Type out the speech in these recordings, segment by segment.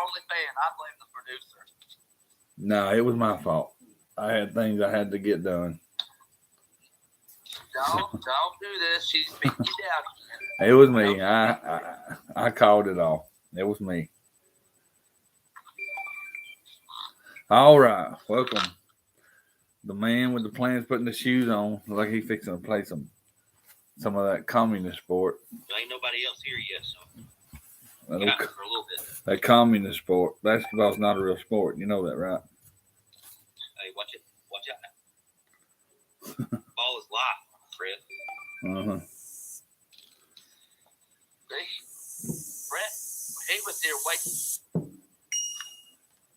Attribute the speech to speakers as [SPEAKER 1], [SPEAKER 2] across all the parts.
[SPEAKER 1] only fan. I blame the producer.
[SPEAKER 2] No, it was my fault. I had things I had to get done.
[SPEAKER 1] Don't do this. She's beating you down again.
[SPEAKER 2] It was me. I called it all. It was me. All right, welcome. The man with the plans putting the shoes on, like he fixing to play some of that communist sport.
[SPEAKER 1] There ain't nobody else here yet, so
[SPEAKER 2] That,
[SPEAKER 1] for a little bit.
[SPEAKER 2] That communist sport. Basketball's not a real sport. You know that, right?
[SPEAKER 1] Hey, watch it. Watch out now. Ball is live, Fred.
[SPEAKER 2] Uh-huh.
[SPEAKER 1] Brett, he was there waiting.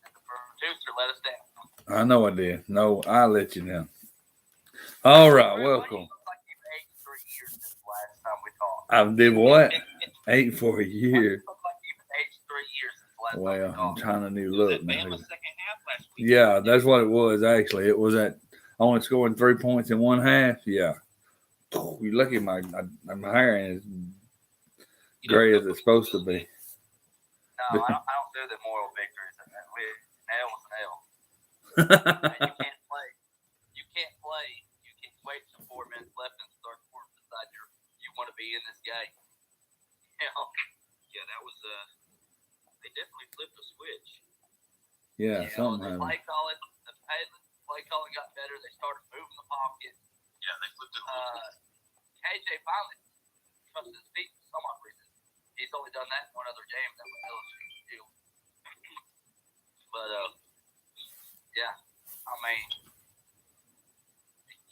[SPEAKER 1] And the producer let us down.
[SPEAKER 2] I know I did. No, I let you down. All right, welcome.
[SPEAKER 1] You look like you've aged 3 years since the last time we talked.
[SPEAKER 2] I did what? 8 for a year.
[SPEAKER 1] You look like you've aged 3 years since the last time we
[SPEAKER 2] Well,
[SPEAKER 1] talked.
[SPEAKER 2] I'm trying a new look now.
[SPEAKER 1] Bama's second half last week.
[SPEAKER 2] Yeah, that's what it was, actually. It was at only scoring 3 points in one half. Yeah. You're lucky my hair ain't as gray as it's supposed to be.
[SPEAKER 1] No, I don't do the moral victories. An L was an L. You can't play. You can't wait till 4 minutes left and start scoring beside you want to be in this game. You know? Yeah, that was they definitely flipped a switch.
[SPEAKER 2] Yeah, something
[SPEAKER 1] the
[SPEAKER 2] happened.
[SPEAKER 1] play calling got better. They started moving the pocket. Yeah, they flipped it. KJ finally trusted his feet for some odd reason. He's only done that in one other game. That was LSU too. But yeah, I mean,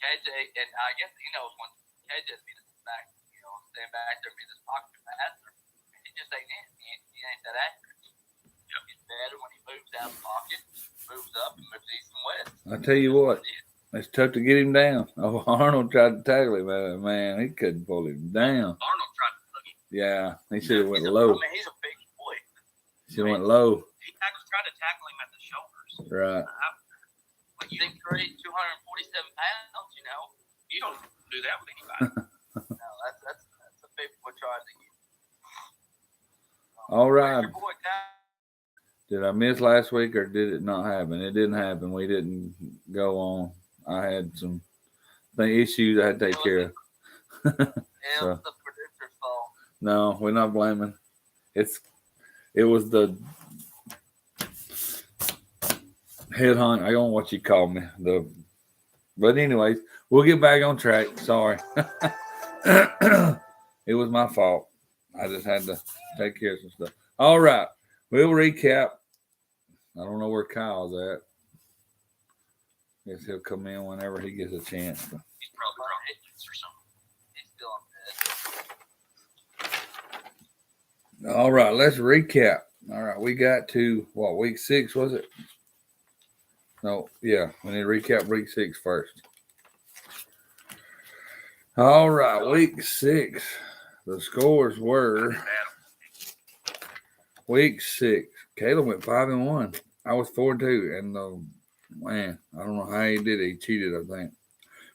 [SPEAKER 1] KJ, and I guess when KJ's being back, stand back there and be this pocket passer, he just ain't it. He ain't that accurate. He's better when he moves out of the pocket, moves up, and moves east and west.
[SPEAKER 2] I tell you what, it's tough to get him down. Oh, Arnold tried to tackle him, man. He couldn't pull him down.
[SPEAKER 1] Arnold tried to hook him.
[SPEAKER 2] Yeah, he should have went low.
[SPEAKER 1] I mean, he's a big boy.
[SPEAKER 2] Should have went low.
[SPEAKER 1] He tried to tackle him at the shoulders.
[SPEAKER 2] Right.
[SPEAKER 1] Like 6'3", 247 pounds. You don't do that with anybody. No, that's a big boy trying to get.
[SPEAKER 2] All right. Did I miss last week or did it not happen? It didn't happen. We didn't go on. I had some issues I had to take care of.
[SPEAKER 1] It was the producer's fault.
[SPEAKER 2] No, we're not blaming. It was the headhunt. I don't know what you call me. But anyways, we'll get back on track. Sorry. It was my fault. I just had to take care of some stuff. All right. We'll recap. I don't know where Kyle's at. Guess he'll come in whenever he gets a chance.
[SPEAKER 1] He's probably on hits or something. He's still on bed.
[SPEAKER 2] All right, let's recap. All right, we got to, week 6, was it? No, yeah, we need to recap week 6 first. All right, week 6. The scores were week 6. Caleb went 5-1. I was 4-2, and man, I don't know how he did it. He cheated, I think.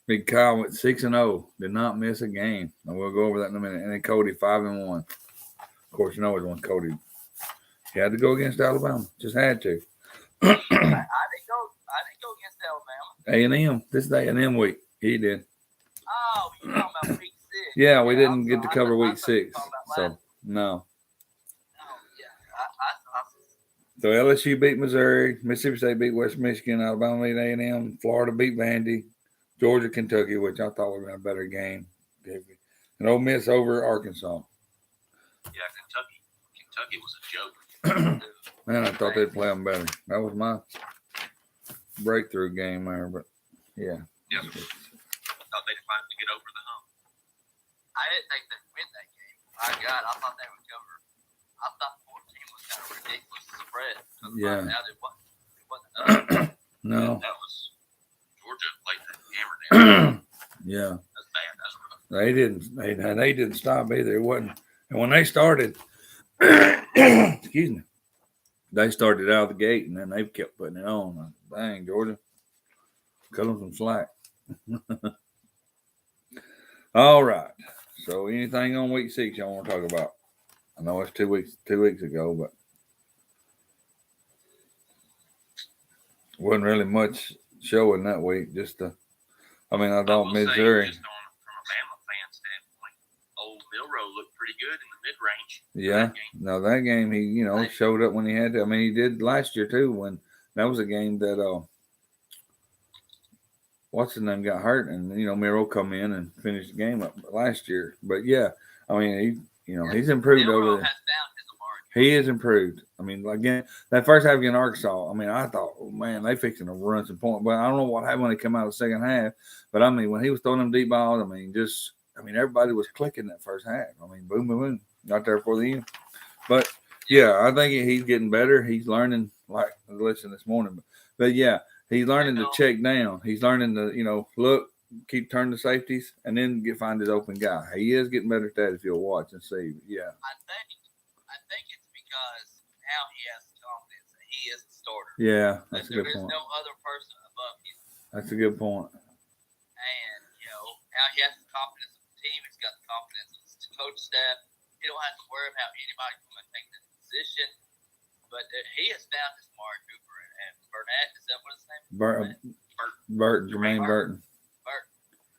[SPEAKER 2] Big Kyle went 6-0. Did not miss a game. And we'll go over that in a minute. And then Cody 5-1. Of course, you know it was Cody. He had to go against Alabama. Just had to.
[SPEAKER 1] I didn't go against Alabama.
[SPEAKER 2] A&M. This is A&M week. He did.
[SPEAKER 1] Oh, you're talking about week 6.
[SPEAKER 2] Yeah, we didn't get to cover week 6. So, no. So LSU beat Missouri, Mississippi State beat West Michigan, Alabama beat A&M, Florida beat Vandy, Georgia, Kentucky, which I thought would have been a better game, and Ole Miss over Arkansas.
[SPEAKER 1] Yeah, Kentucky was a joke.
[SPEAKER 2] Man, I thought they'd play them better. That was my breakthrough game there, but yeah.
[SPEAKER 1] Yeah. I thought they'd finally get over the hump. I didn't think they'd win that game. My God, I thought they would cover. I thought 14 was kind of ridiculous spread.
[SPEAKER 2] Yeah.
[SPEAKER 1] Now it wasn't.
[SPEAKER 2] No.
[SPEAKER 1] That was Georgia played that hammer down.
[SPEAKER 2] Yeah.
[SPEAKER 1] That's bad. That's rough.
[SPEAKER 2] They didn't stop either. It wasn't. And when they started, excuse me, they started out of the gate, and then they kept putting it on. Dang, Georgia, cut them some slack. All right. So, anything on week 6 y'all want to talk about? I know it's 2 weeks ago, but Wasn't really much showing that week. Just I mean, I
[SPEAKER 3] I
[SPEAKER 2] thought
[SPEAKER 3] will say,
[SPEAKER 2] Missouri.
[SPEAKER 3] just from a Bama fan standpoint, old Milrow looked pretty good in the mid-range.
[SPEAKER 2] Yeah, no, that game he showed up when he had to. I mean, he did last year too. When that was a game that what's his name got hurt, and Miro come in and finished the game up last year. But yeah, I mean he's improved
[SPEAKER 1] Milrow
[SPEAKER 2] over there.
[SPEAKER 1] has found his Amari.
[SPEAKER 2] He is improved. I mean, again, that first half against Arkansas, I mean, I thought, oh, man, they fixing to run some point. But I don't know what happened when they come out of the second half. But I mean, when he was throwing them deep balls, I mean, everybody was clicking that first half. I mean, boom, boom, boom, not there for the end. But yeah, I think he's getting better. He's learning, like I listened this morning. But yeah, he's learning to check down. He's learning to look, keep turning the safeties, and then find his open guy. He is getting better at that if you'll watch and see. Yeah.
[SPEAKER 1] I think it's because now he has confidence that he is the starter.
[SPEAKER 2] Yeah, that's a good point.
[SPEAKER 1] There is no other person above him.
[SPEAKER 2] That's a good point.
[SPEAKER 1] And, now he has the confidence of the team. He's got the confidence of his coach staff. He don't have to worry about anybody coming and taking his position. But he has found his Amari Cooper and Burnett. Is that what his name is?
[SPEAKER 2] Jermaine Burton.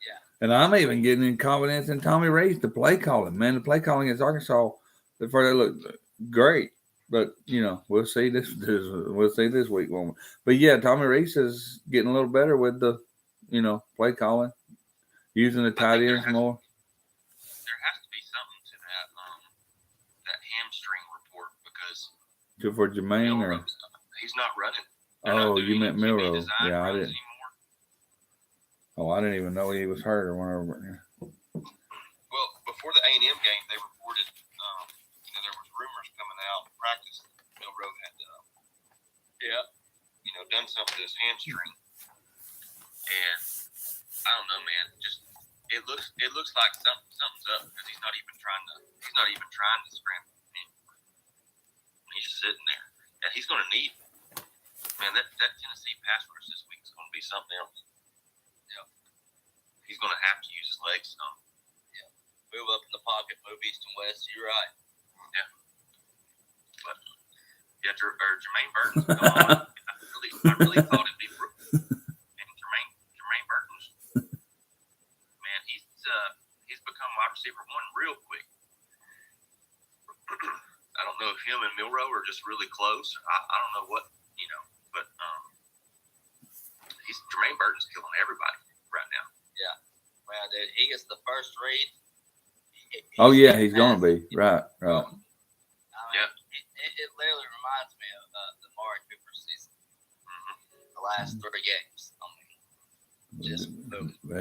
[SPEAKER 1] Yeah.
[SPEAKER 2] And I'm even getting in confidence in Tommy Rees, the play calling. Man, the play calling against Arkansas, before they looked great. But we'll see this week, won't we? But yeah, Tommy Rees is getting a little better with the play calling, using the tight ends more.
[SPEAKER 3] There has to be something to that hamstring report because
[SPEAKER 2] for Jermaine, or
[SPEAKER 3] he's not running.
[SPEAKER 2] Oh, you meant Milrow? Yeah, I didn't.
[SPEAKER 3] Anymore.
[SPEAKER 2] Oh, I didn't even know he was hurt or whatever.
[SPEAKER 3] Well, before the A&M game, they reported there was rumors coming out in practice. Milrow had done something to his hamstring, and I don't know, man. Just it looks like something's up because he's not even trying to scramble anymore. He's just sitting there, and he's going to need. Man, that Tennessee pass rush this week is going to be something else. Yeah, he's going to have to use his legs some.
[SPEAKER 1] Yeah, move up in the pocket, move east and west. You're right.
[SPEAKER 3] Yeah, but Jermaine Burton's gone. I really thought it'd be Brooks. And Jermaine Burton's, man, he's become wide receiver one real quick. I don't know if him and Milrow are just really close. I don't know what, but Jermaine Burton's killing everybody right now.
[SPEAKER 1] Yeah. Well, dude, he gets the first read.
[SPEAKER 2] He's going to be. Right.
[SPEAKER 1] Yeah. It literally reminds me of the Amari Cooper season. The last 3 games.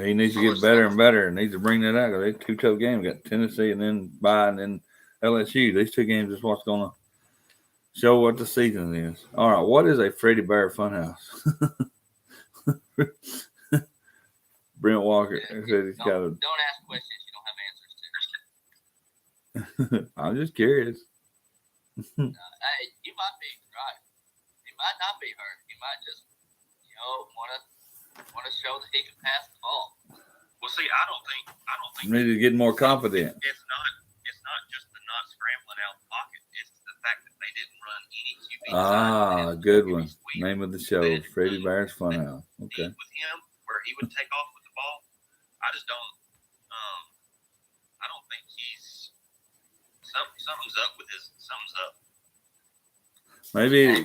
[SPEAKER 2] He needs to get better and better. Needs to bring that out. They 2 tough games. Got Tennessee and then and then LSU. These 2 games is what's going to show what the season is. All right, what is a Freddie Bear Funhouse? Brent Walker said he's got a.
[SPEAKER 1] Don't ask questions you don't have answers to.
[SPEAKER 2] I'm just curious.
[SPEAKER 1] You might be right. He might not be hurt. He might just, want to show that he can pass the ball.
[SPEAKER 3] Well, see, I don't think.
[SPEAKER 2] Need to get more confident.
[SPEAKER 3] It's not just the not scrambling out the pocket. It's the fact that they didn't run any QB.
[SPEAKER 2] Good one. Name of the show: Freddie Bear's Funhouse. Okay.
[SPEAKER 3] With him, where he would take off with the ball, I just don't. I don't think he's. Something's up with his. Something's up.
[SPEAKER 2] Maybe.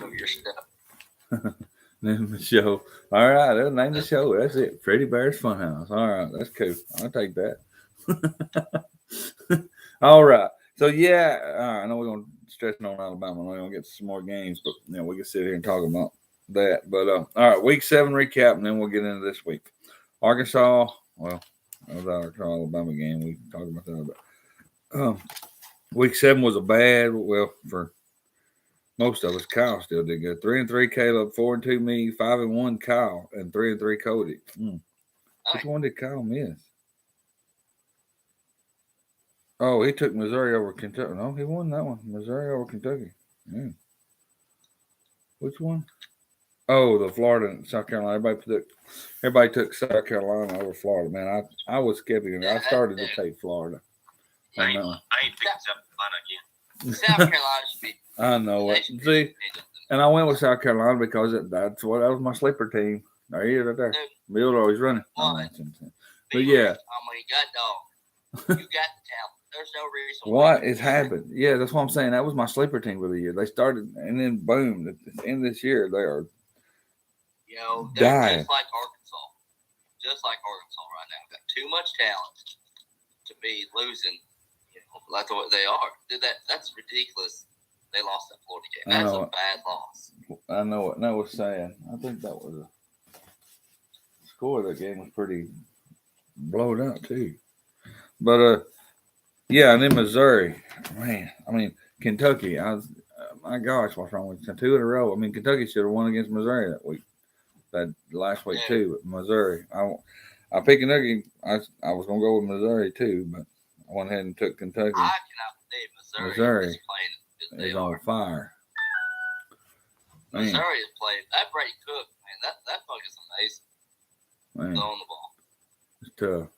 [SPEAKER 2] Name of the show. All right, that's the name of the show. That's it. Freddie Bear's Funhouse. All right, that's cool. I'll take that. All right. So yeah, all right, I know we're gonna stretch on Alabama. We're gonna get some more games, but we can sit here and talk about that. But all right, week 7 recap, and then we'll get into this week. Arkansas. Well, that was our Alabama game. We can talk about that. But week 7 was a bad. Well, for most of us, Kyle still did good. 3-3 Caleb, 4-2 me, 5-1 Kyle, and 3-3 Cody. Which one did Kyle miss? Oh, he took Missouri over Kentucky. No, he won that one. Missouri over Kentucky. Yeah. Which one? Oh, the Florida and South Carolina. Everybody took South Carolina over Florida. Man, I was skeptical. I started to take Florida.
[SPEAKER 3] I ain't picking South Carolina again.
[SPEAKER 1] South Carolina should be.
[SPEAKER 2] I know it. See, And I went with South Carolina because that was my sleeper team. There he is right there. Miller always running.
[SPEAKER 1] What?
[SPEAKER 2] But yeah.
[SPEAKER 1] You got dog. You got the talent. There's no reason.
[SPEAKER 2] What has happened? Yeah, that's what I'm saying. That was my sleeper team for the year. They started, and then boom, at the end of this year, they are
[SPEAKER 1] they're
[SPEAKER 2] dying.
[SPEAKER 1] just like Arkansas. Just like Arkansas right now. Got too much talent to be losing. That's what they are. That's ridiculous. They lost that Florida game. That's a bad loss.
[SPEAKER 2] I know what that was saying. I think that was a score of that game was pretty blowed out too. But yeah, and then Missouri, man. I mean Kentucky. My gosh, what's wrong with you? 2 in a row? I mean Kentucky should have won against Missouri that last week too. But Missouri, I picked Kentucky. I was gonna go with Missouri too, but I went ahead and took Kentucky.
[SPEAKER 1] I cannot believe Missouri is playing.
[SPEAKER 2] Is on fire.
[SPEAKER 1] Missouri is playing. That Brady Cook, man, that fuck is amazing.
[SPEAKER 2] Man.
[SPEAKER 1] Throwing the ball.
[SPEAKER 2] It's tough.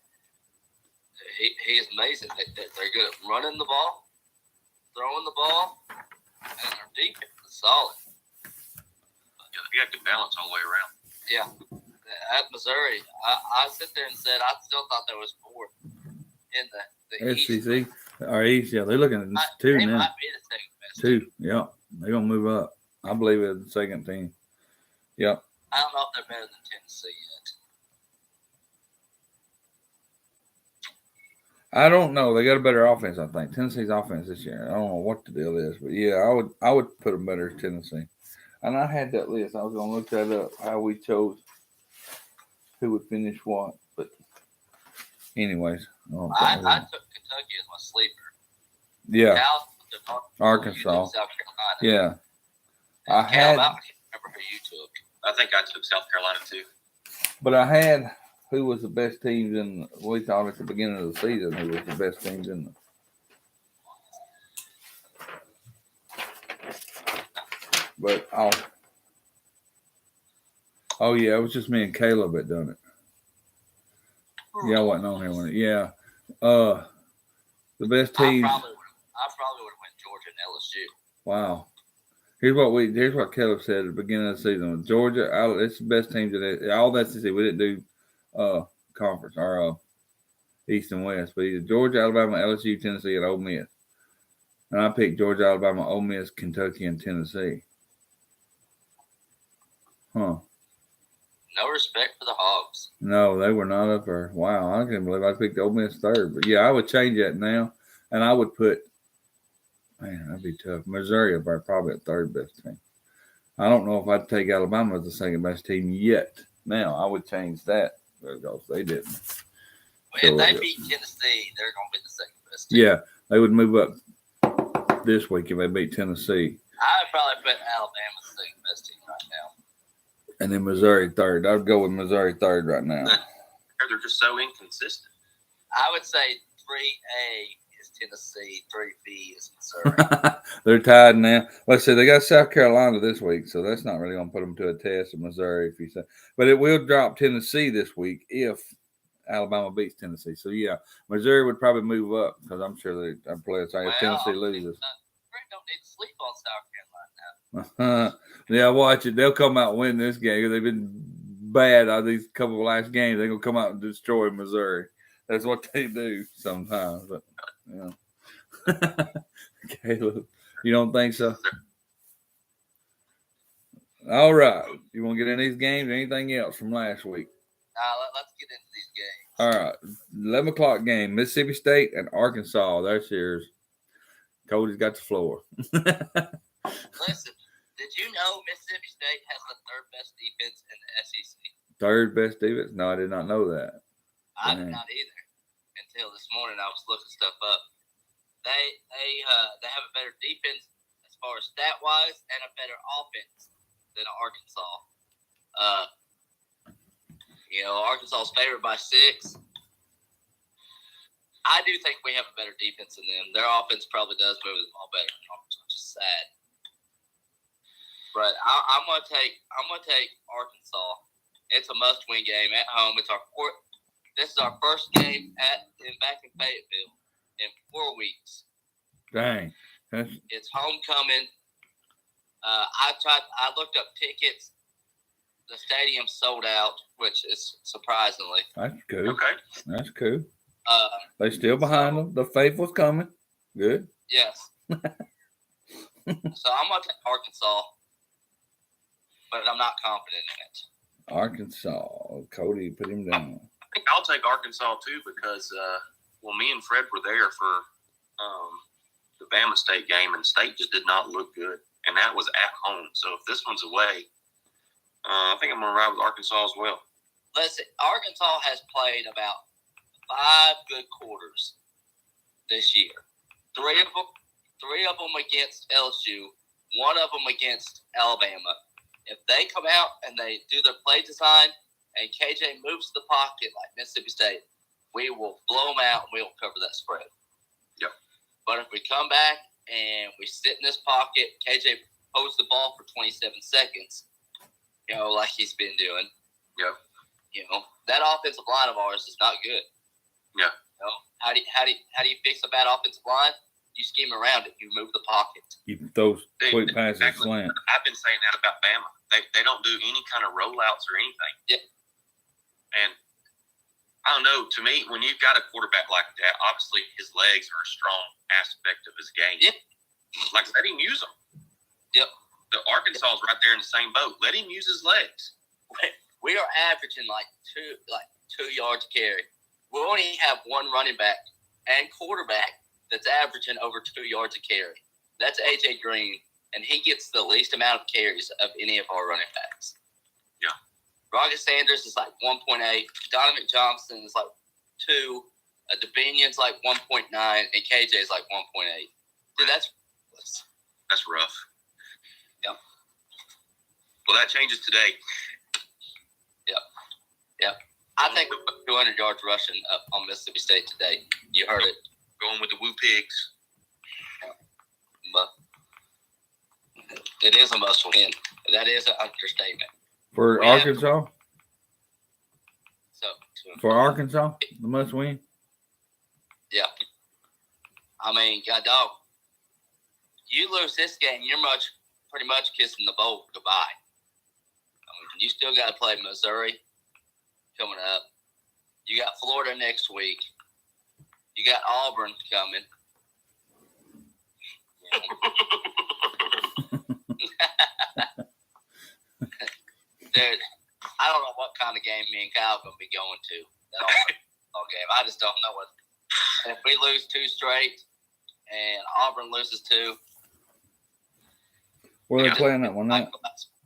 [SPEAKER 1] He is amazing. They're good at running the ball, throwing the ball, and their defense is solid.
[SPEAKER 3] Yeah, they got good balance all the way around.
[SPEAKER 1] Yeah. At Missouri, I sit there and said I still thought there was 4 in the
[SPEAKER 2] SEC
[SPEAKER 1] East.
[SPEAKER 2] or East, yeah, they're looking at 2
[SPEAKER 1] they
[SPEAKER 2] now.
[SPEAKER 1] might be the second best
[SPEAKER 2] 2,
[SPEAKER 1] team.
[SPEAKER 2] yeah, they're gonna move up. I believe it's the second team. Yep.
[SPEAKER 1] I don't know if they're better than Tennessee yet.
[SPEAKER 2] I don't know. They got a better offense, I think. Tennessee's offense this year. I don't know what the deal is, but yeah, I would put them better as Tennessee. And I had that list. I was gonna look that up, how we chose who would finish what. But anyways,
[SPEAKER 1] I took Kentucky as my sleeper.
[SPEAKER 2] Yeah.
[SPEAKER 1] Cal,
[SPEAKER 2] Arkansas.
[SPEAKER 1] South Carolina.
[SPEAKER 2] Yeah.
[SPEAKER 1] I remember who you took.
[SPEAKER 3] I think I took South Carolina too.
[SPEAKER 2] But I had who was the best teams in. We thought at the beginning of the season who was the best teams in. But oh yeah, it was just me and Caleb that done it. Yeah, I wasn't on here when it. Yeah, the best teams.
[SPEAKER 1] I probably would have went Georgia and LSU.
[SPEAKER 2] Wow. Here's what Caleb said at the beginning of the season. Georgia, it's the best teams in it. All that's to see. We didn't do conference or East and West, but either Georgia, Alabama, LSU, Tennessee, and Ole Miss. And I picked Georgia, Alabama, Ole Miss, Kentucky, and Tennessee. Huh.
[SPEAKER 1] No respect for the Hogs.
[SPEAKER 2] No, they were not up there. Wow, I can't believe I picked Ole Miss third. But yeah, I would change that now, and I would put. Man, that'd be tough. Missouri would be probably a third best team. I don't know if I'd take Alabama as the second best team yet. Now I would change that because they didn't.
[SPEAKER 1] Well, if they beat Tennessee, they're going to be the second best team.
[SPEAKER 2] Yeah, they would move up this week if they beat Tennessee.
[SPEAKER 1] I would probably put Alabama the second best team right now.
[SPEAKER 2] And then Missouri third. I'd go with Missouri third right now.
[SPEAKER 3] They're just so inconsistent.
[SPEAKER 1] I would say 3A is Tennessee, 3B is Missouri.
[SPEAKER 2] They're tied now. Let's see, they got South Carolina this week, so that's not really going to put them to a test of Missouri, if you say. But it will drop Tennessee this week if Alabama beats Tennessee. So yeah, Missouri would probably move up because I'm sure they play it if Tennessee loses.
[SPEAKER 1] Don't need to sleep on South Carolina now.
[SPEAKER 2] Yeah, watch it. They'll come out and win this game. They've been bad on these couple of last games. They're going to come out and destroy Missouri. That's what they do sometimes. But, yeah. Caleb, you don't think so? All right. You want to get in these games or anything else from last week?
[SPEAKER 1] Let's get into these games.
[SPEAKER 2] All right. 11 o'clock game. Mississippi State and Arkansas. That's yours. Cody's got the floor.
[SPEAKER 1] Listen, did you know Mississippi State has the third best defense in the SEC?
[SPEAKER 2] Third best defense? No, I did not know that.
[SPEAKER 1] I did not either until this morning. I was looking stuff up. They have a better defense as far as stat wise and a better offense than Arkansas. Arkansas is favored by 6. I do think we have a better defense than them. Their offense probably does move the ball better than Arkansas, which is sad. But I'm gonna take Arkansas. It's a must-win game at home. This is our first game back in Fayetteville in 4 weeks.
[SPEAKER 2] Dang.
[SPEAKER 1] It's homecoming. I looked up tickets. The stadium sold out, which is surprisingly.
[SPEAKER 2] That's cool.
[SPEAKER 3] Okay.
[SPEAKER 2] That's cool.
[SPEAKER 1] Uh,
[SPEAKER 2] They still behind them. The faithful's coming. Good.
[SPEAKER 1] yes. So I'm gonna take Arkansas, but I'm not confident in it.
[SPEAKER 2] Arkansas. Cody, put him down.
[SPEAKER 3] I think I'll take Arkansas too because, me and Fred were there for the Bama State game, and State just did not look good, and that was at home. So if this one's away, I think I'm going to ride with Arkansas as well.
[SPEAKER 1] Listen, Arkansas has played about 5 good quarters this year. Three of them against LSU, one of them against Alabama. If they come out and they do their play design and KJ moves the pocket like Mississippi State, we will blow them out and we will cover that spread.
[SPEAKER 3] Yep.
[SPEAKER 1] But if we come back and we sit in this pocket, KJ holds the ball for 27 seconds, like he's been doing.
[SPEAKER 3] Yep.
[SPEAKER 1] That offensive line of ours is not good.
[SPEAKER 3] Yeah.
[SPEAKER 1] How do you fix a bad offensive line? You scheme around it. You move the pocket.
[SPEAKER 2] You throw quick passes,
[SPEAKER 3] Exactly.
[SPEAKER 2] slant.
[SPEAKER 3] I've been saying that about Bama. They don't do any kind of rollouts or anything.
[SPEAKER 1] Yep.
[SPEAKER 3] And I don't know. To me, when you've got a quarterback like that, obviously his legs are a strong aspect of his game.
[SPEAKER 1] Yep.
[SPEAKER 3] Like, let him use them.
[SPEAKER 1] Yep.
[SPEAKER 3] The Arkansas is right there in the same boat. Let him use his legs.
[SPEAKER 1] We are averaging like 2 yards a carry. We only have one running back and quarterback that's averaging over 2 yards a carry. That's AJ Green, and he gets the least amount of carries of any of our running backs.
[SPEAKER 3] Yeah.
[SPEAKER 1] Roger Sanders is like 1.8. Donovan Johnson is like 2. Devinian's like 1.9, and KJ is like 1.8. Dude, that's
[SPEAKER 3] rough.
[SPEAKER 1] Yep.
[SPEAKER 3] Well, that changes today.
[SPEAKER 1] Yep. I think we put 200 yards rushing up on Mississippi State today. You heard it.
[SPEAKER 3] Going with the Woo Pigs.
[SPEAKER 1] But it is a must win. That is an understatement.
[SPEAKER 2] For Arkansas?
[SPEAKER 1] So
[SPEAKER 2] For Arkansas, the must win?
[SPEAKER 1] yeah. I mean, God dog. You lose this game, you're pretty much kissing the bowl goodbye. I mean, you still got to play Missouri coming up. You got Florida next week. You got Auburn coming. Dude, I don't know what kind of game me and Kyle are going to be going to. That all game. I just don't know what. If we lose 2 straight and Auburn loses 2.
[SPEAKER 2] Where they playing that one night?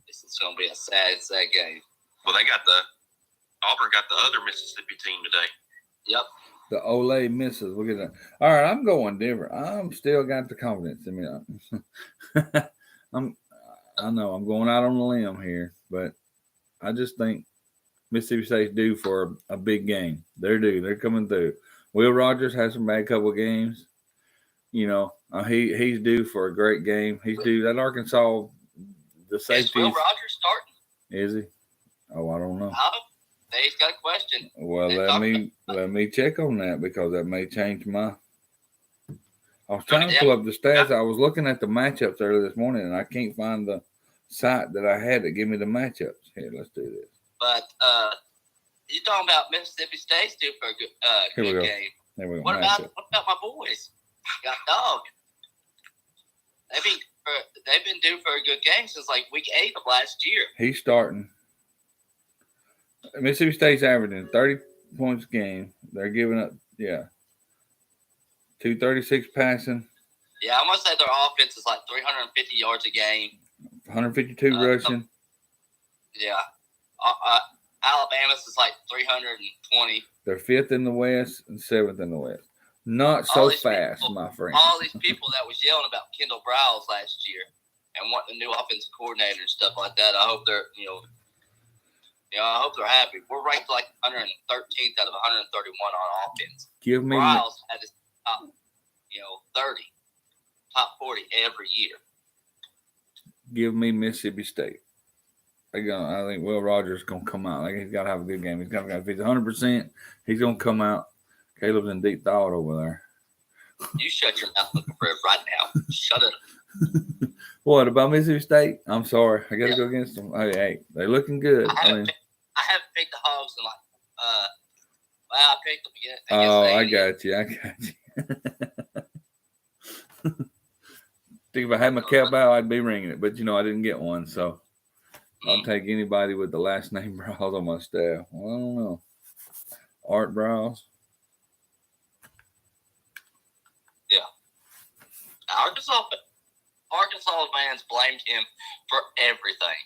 [SPEAKER 1] This is going to be a sad game.
[SPEAKER 3] Well, Auburn got the other Mississippi team today.
[SPEAKER 1] Yep.
[SPEAKER 2] The Ole misses. Look at that. All right, I'm going different. I'm still got the confidence in me. I know I'm going out on a limb here, but I just think Mississippi State's due for a big game. They're due. They're coming through. Will Rogers has some bad couple of games. He's due for a great game. He's due. That Arkansas, the safety.
[SPEAKER 1] Is Will Rogers starting?
[SPEAKER 2] Is he? Oh, I don't know.
[SPEAKER 1] He's got a question.
[SPEAKER 2] Well, let me check on that because that may change my. I was trying to pull up the stats. I was looking at the matchups earlier this morning, and I can't find the site that I had to give me the matchups. Here, let's do this.
[SPEAKER 1] But you're talking about Mississippi State's due for a good game.
[SPEAKER 2] There we go.
[SPEAKER 1] What about my boys? Got dog. They've been due for a good game since like week 8 of last year.
[SPEAKER 2] He's starting. Mississippi State's averaging 30 points a game. They're giving up, 236 passing.
[SPEAKER 1] Yeah, I'm going to say their offense is like 350 yards a game.
[SPEAKER 2] 152 rushing.
[SPEAKER 1] Yeah. Alabama's is like 320.
[SPEAKER 2] They're 5th in the West and 7th in the West. Not so fast, my friend.
[SPEAKER 1] All these people that was yelling about Kendall Briles last year and wanting a new offensive coordinator and stuff like that, I hope they're, I hope they're happy. We're ranked like 113th out of 131 on offense.
[SPEAKER 2] Give me
[SPEAKER 1] Briles had his top, 30, top 40 every year.
[SPEAKER 2] Give me Mississippi State. I think Will Rogers is going to come out. He's got to have a good game. If he's 100%, he's going to come out. Caleb's in deep thought over there.
[SPEAKER 1] You shut your mouth looking for it right now. Shut it.
[SPEAKER 2] What about Mississippi State? I'm sorry, I got to
[SPEAKER 1] Yeah.
[SPEAKER 2] go against them. Hey, they're looking good.
[SPEAKER 1] I haven't picked the Hogs in I picked them against
[SPEAKER 2] Oh, I
[SPEAKER 1] A&M.
[SPEAKER 2] got you. Think if I had my cowbell, I'd be ringing it, but I didn't get one, so I'll take anybody with the last name Browse on my staff. Well, I don't know. Art Browse.
[SPEAKER 1] Arkansas fans blamed him for everything.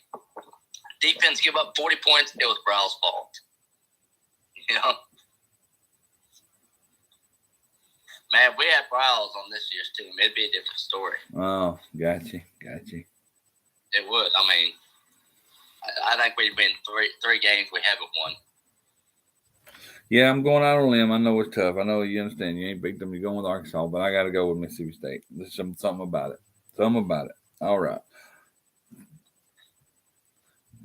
[SPEAKER 1] Defense give up 40 points. It was Brow's fault. Man, we had Browse on this year's team. It'd be a different story.
[SPEAKER 2] Oh, got you.
[SPEAKER 1] It would. I mean, I think we'd win three games we haven't won.
[SPEAKER 2] Yeah, I'm going out on a limb. I know it's tough. I know you understand. You ain't beat them. You're going with Arkansas, but I got to go with Mississippi State. There's something about it. All right.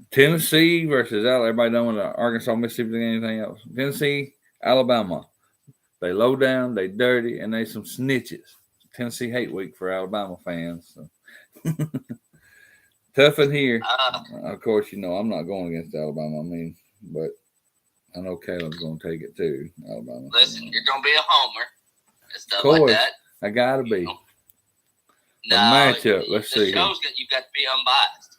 [SPEAKER 2] Tennessee versus everybody done with Arkansas, Mississippi, anything else? Tennessee, Alabama. They low down, they dirty, and they some snitches. Tennessee hate week for Alabama fans. So. Tough in here. Of course, I'm not going against Alabama. But I know Caleb's going to take it too. Alabama.
[SPEAKER 1] Listen, you're going to be a homer and stuff
[SPEAKER 2] of course,
[SPEAKER 1] like that.
[SPEAKER 2] I got to be.
[SPEAKER 1] No,
[SPEAKER 2] matchup. Let's see.
[SPEAKER 1] The show's that you got to be unbiased.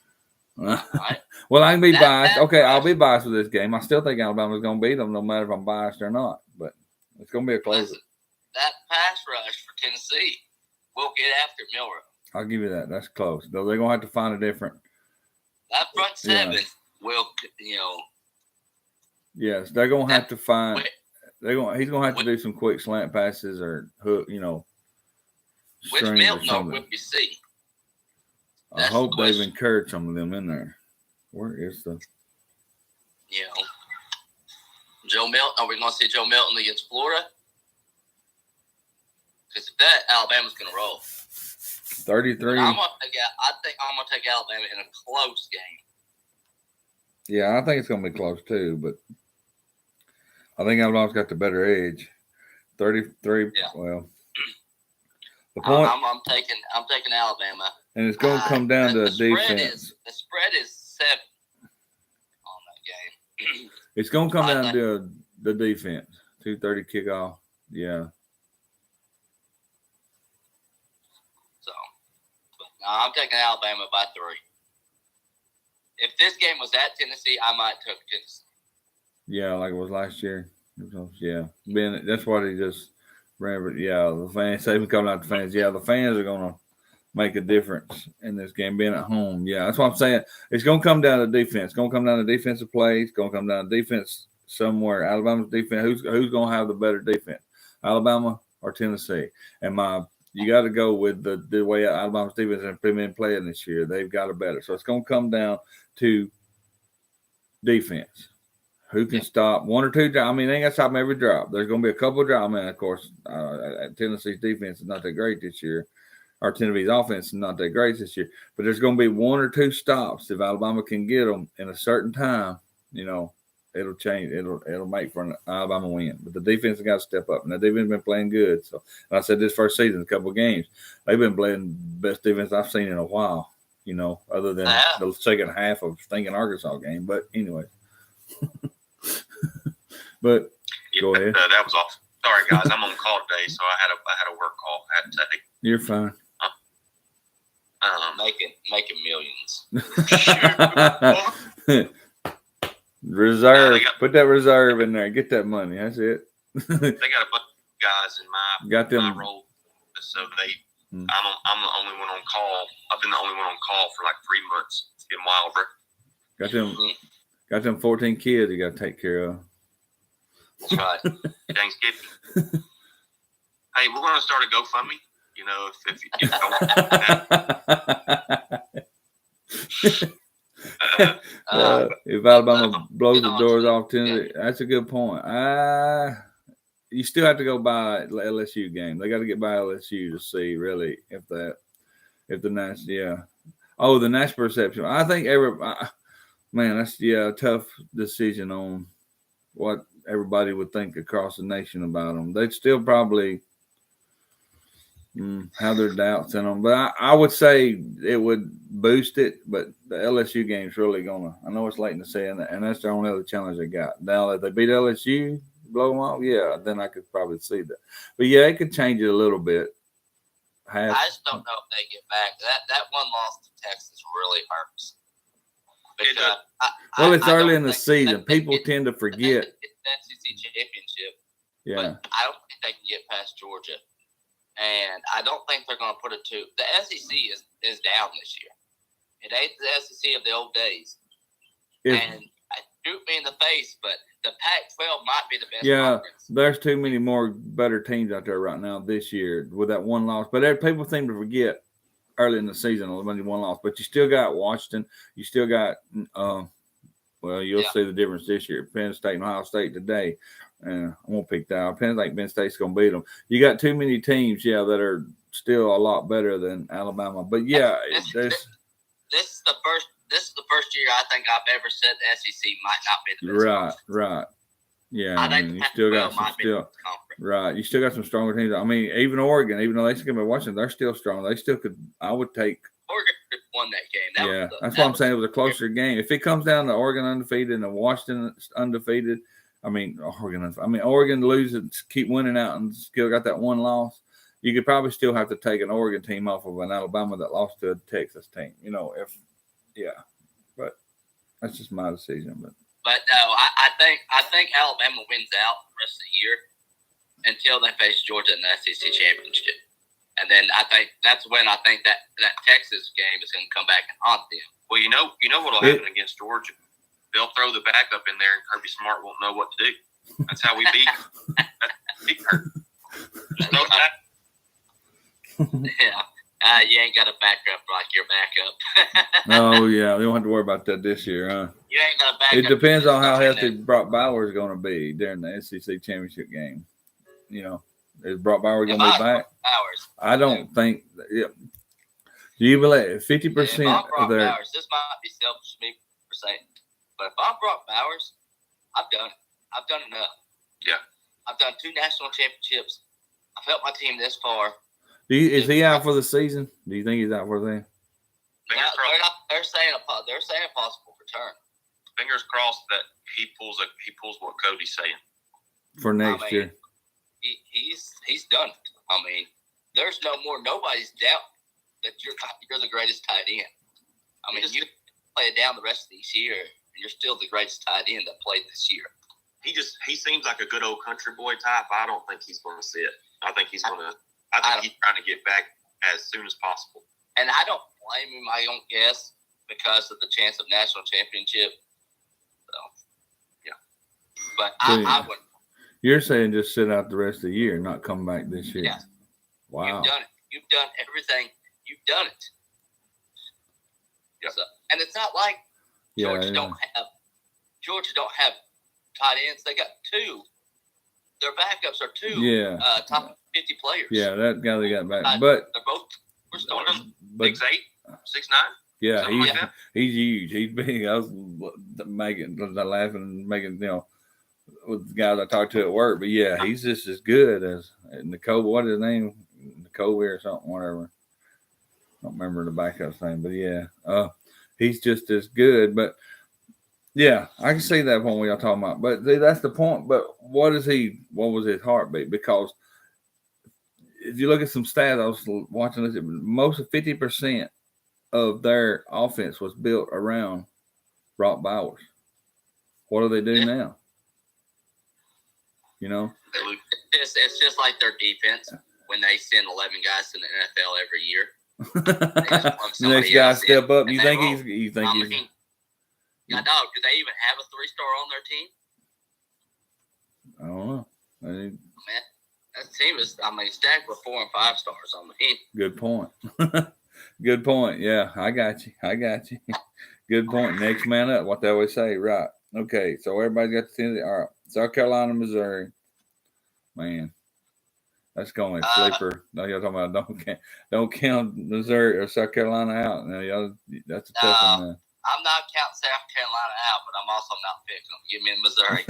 [SPEAKER 1] Right?
[SPEAKER 2] Well, I can be biased. Okay, I'll be biased with this game. I still think Alabama's going to beat them no matter if I'm biased or not. But it's going to be a closer.
[SPEAKER 1] Listen, that pass rush for Tennessee will get after Milroe.
[SPEAKER 2] I'll give you that. That's close. Though they're going to have to find a different.
[SPEAKER 1] That front seven will,
[SPEAKER 2] Yes, they're going to have to find. He's going to have to do some quick slant passes or hook,
[SPEAKER 1] Which Milton or will you see?
[SPEAKER 2] I hope they've encouraged some of them in there. Where is the?
[SPEAKER 1] Joe Milton. Are we going to see Joe Milton against Florida? Because if that, Alabama's going to roll.
[SPEAKER 2] 33.
[SPEAKER 1] I think I'm going to take Alabama in a close game.
[SPEAKER 2] Yeah, I think it's going to be close too, but I think Alabama's got the better edge. 33. Yeah. Well, the point.
[SPEAKER 1] I'm taking Alabama.
[SPEAKER 2] And it's going to come down to defense.
[SPEAKER 1] The spread is 7 on that game.
[SPEAKER 2] It's going to come down to the defense. 2:30 kickoff. Yeah.
[SPEAKER 1] So, I'm taking Alabama by 3. If this game was at Tennessee, I might take Tennessee.
[SPEAKER 2] Yeah, like it was last year. Yeah. That's what he just remembered. Yeah, the fans, say we call out the fans. Yeah, the fans are going to make a difference in this game, being at home. Yeah, that's what I'm saying. It's going to come down to defense. It's going to come down to defensive plays. It's going to come down to defense somewhere. Alabama's defense. Who's going to have the better defense, Alabama or Tennessee? And you got to go with the way Alabama's defense has been playing this year. They've got it better. So it's going to come down to defense. Who can stop one or two drops? I mean, they ain't got to stop them every drop. There's going to be a couple of drops. I mean, of course, Tennessee's defense is not that great this year. Our Tennessee's offense is not that great this year. But there's going to be 1 or 2 stops. If Alabama can get them in a certain time, it'll change. It'll make for an Alabama win. But the defense has got to step up. And the defense has been playing good. So, and I said this first season, a couple of games, they've been playing the best defense I've seen in a while, other than the second half of stinking Arkansas game. But anyway. But go ahead.
[SPEAKER 3] That was awesome. Sorry, guys. I'm on call today, so I had a work call I had to take.
[SPEAKER 2] You're fine.
[SPEAKER 1] Making millions.
[SPEAKER 2] Reserve. Put that reserve in there. Get that money. That's it.
[SPEAKER 3] They got a bunch of guys in my role, so I'm the only one on call. I've been the only one on call for like 3 months. It's been wild, bro.
[SPEAKER 2] Got them 14 kids you got to take care of.
[SPEAKER 1] That's right.
[SPEAKER 3] Thanksgiving. Hey, we're going to start a GoFundMe.
[SPEAKER 2] If Alabama blows the doors off Tennessee, that's a good point. You still have to go by the LSU game. They got to get by LSU to see really if the national, the national perception. I think that's a tough decision on what everybody would think across the nation about them. They'd still probably Have their doubts in them. But I would say it would boost it. But the LSU game's really gonna. I know it's late in the season, and that's the only other challenge they got. Now if they beat LSU, blow them off, yeah, then I could probably see that. But yeah, it could change it a little bit.
[SPEAKER 1] I just don't know if they get back. That one loss to Texas really hurts.
[SPEAKER 3] It does.
[SPEAKER 2] Well, it's
[SPEAKER 1] I
[SPEAKER 2] early
[SPEAKER 1] don't
[SPEAKER 2] in the
[SPEAKER 1] think
[SPEAKER 2] season.
[SPEAKER 1] that they
[SPEAKER 2] People
[SPEAKER 1] get-
[SPEAKER 2] tend to forget.
[SPEAKER 1] It's the SEC championship,
[SPEAKER 2] Yeah,
[SPEAKER 1] but I don't think they can get past Georgia, and I don't think they're going to put it to the SEC is down this year. It ain't the SEC of the old days, and shoot me in the face, but the Pac-12 might be the best
[SPEAKER 2] Yeah.
[SPEAKER 1] conference.
[SPEAKER 2] There's too many more better teams out there right now this year with that one loss. But people seem to forget early in the season only one loss. But you still got Washington. You still got, you'll see the difference this year. Penn State and Ohio State today. I won't pick that. Penn State's going to beat them. You got too many teams, that are still a lot better than Alabama. But yeah,
[SPEAKER 1] This is the first year I think I've ever said the SEC might not be the best conference.
[SPEAKER 2] right. Yeah,
[SPEAKER 1] I
[SPEAKER 2] I
[SPEAKER 1] think
[SPEAKER 2] mean, you
[SPEAKER 1] Pac-12
[SPEAKER 2] still got some
[SPEAKER 1] might be the best conference.
[SPEAKER 2] right. You still got some stronger teams. I mean, even Oregon, even though they still be watching, they're still strong. They still could. I would take.
[SPEAKER 1] Oregon could have won that game.
[SPEAKER 2] That's what I'm saying. It was a closer game. If it comes down to Oregon undefeated and Washington undefeated, Oregon loses, keep winning out, and still got that one loss. You could probably still have to take an Oregon team off of an Alabama that lost to a Texas team. But that's just my decision.
[SPEAKER 1] But no, I think Alabama wins out the rest of the year until they face Georgia in the SEC championship, and then I think that's when I think that Texas game is going to come back and haunt them.
[SPEAKER 3] Well, you know what will happen against Georgia? They'll throw the backup in there, and Kirby Smart won't know what to do. That's how we beat them. Beat her. Just throw it back.
[SPEAKER 1] Yeah. You ain't got a backup like your backup.
[SPEAKER 2] Oh yeah, they don't have to worry about that this year, huh?
[SPEAKER 1] You ain't got a backup.
[SPEAKER 2] It depends on how healthy
[SPEAKER 1] That.
[SPEAKER 2] Brock Bauer is going to be during the SEC championship game. Is Brock Bauer going to be back?
[SPEAKER 1] Bowers.
[SPEAKER 2] I don't think. Do you believe 50%
[SPEAKER 1] If I'm
[SPEAKER 2] of
[SPEAKER 1] Brock
[SPEAKER 2] their?
[SPEAKER 1] Bowers, this might be selfish of me for saying, but if I'm Brock Bowers, I've done it. I've done enough.
[SPEAKER 3] Yeah.
[SPEAKER 1] I've done 2 national championships. I've helped my team this far.
[SPEAKER 2] Is he out for the season? Do you think he's out for the season?
[SPEAKER 3] Fingers crossed.
[SPEAKER 1] They're saying a possible return.
[SPEAKER 3] Fingers crossed that he pulls what Cody's saying.
[SPEAKER 2] For next year?
[SPEAKER 1] He's done it. I mean, there's nobody's doubt that you're the greatest tight end. I mean, you play it down the rest of this year, and you're still the greatest tight end that played this year.
[SPEAKER 3] He seems like a good old country boy type. I don't think he's going to sit. I think he's trying to get back as soon as possible.
[SPEAKER 1] And I don't blame him, I don't guess, because of the chance of national championship. So, yeah. But I wouldn't.
[SPEAKER 2] You're saying just sit out the rest of the year, not come back this year?
[SPEAKER 1] Yeah.
[SPEAKER 2] Wow.
[SPEAKER 1] You've done it. You've done everything. You've done it.
[SPEAKER 3] Yeah.
[SPEAKER 1] So, and it's not like Georgia don't have tight ends. They got 2. Their backups are 2 top 50 players.
[SPEAKER 2] Yeah, that guy they got back.
[SPEAKER 1] But they're both we're starting.
[SPEAKER 3] 6'8", 6'9".
[SPEAKER 2] Yeah,
[SPEAKER 3] Something like that.
[SPEAKER 2] he's huge. He's big. I was laughing, making with the guys I talked to at work. But yeah, he's just as good as Nicole. What is his name? Nicole or something, whatever. I don't remember the backup's name, but yeah, he's just as good. But yeah, I can see that point we are talking about. But that's the point. But what was his heartbeat? Because if you look at some stats, I was watching this. Most of 50% of their offense was built around Brock Bowers. What do they do now?
[SPEAKER 1] It's just like their defense when they send 11 guys to the NFL every year.
[SPEAKER 2] The next guy step up. You think he's?
[SPEAKER 1] Yeah, dog. Do they even have a 3-star on their team?
[SPEAKER 2] I don't know.
[SPEAKER 1] Man, that team is. Stacked with 4 and 5 stars on the team.
[SPEAKER 2] Good point. Good point. Yeah, I got you. Good point. Next man up. What they always say. Right. Okay. So everybody's got the team. All right. South Carolina, Missouri. Man, that's going to sleeper. No, y'all talking about don't count Missouri or South Carolina out. No, y'all, that's a tough one. Man.
[SPEAKER 1] I'm not counting South Carolina out, but I'm also not picking them. Give me Missouri.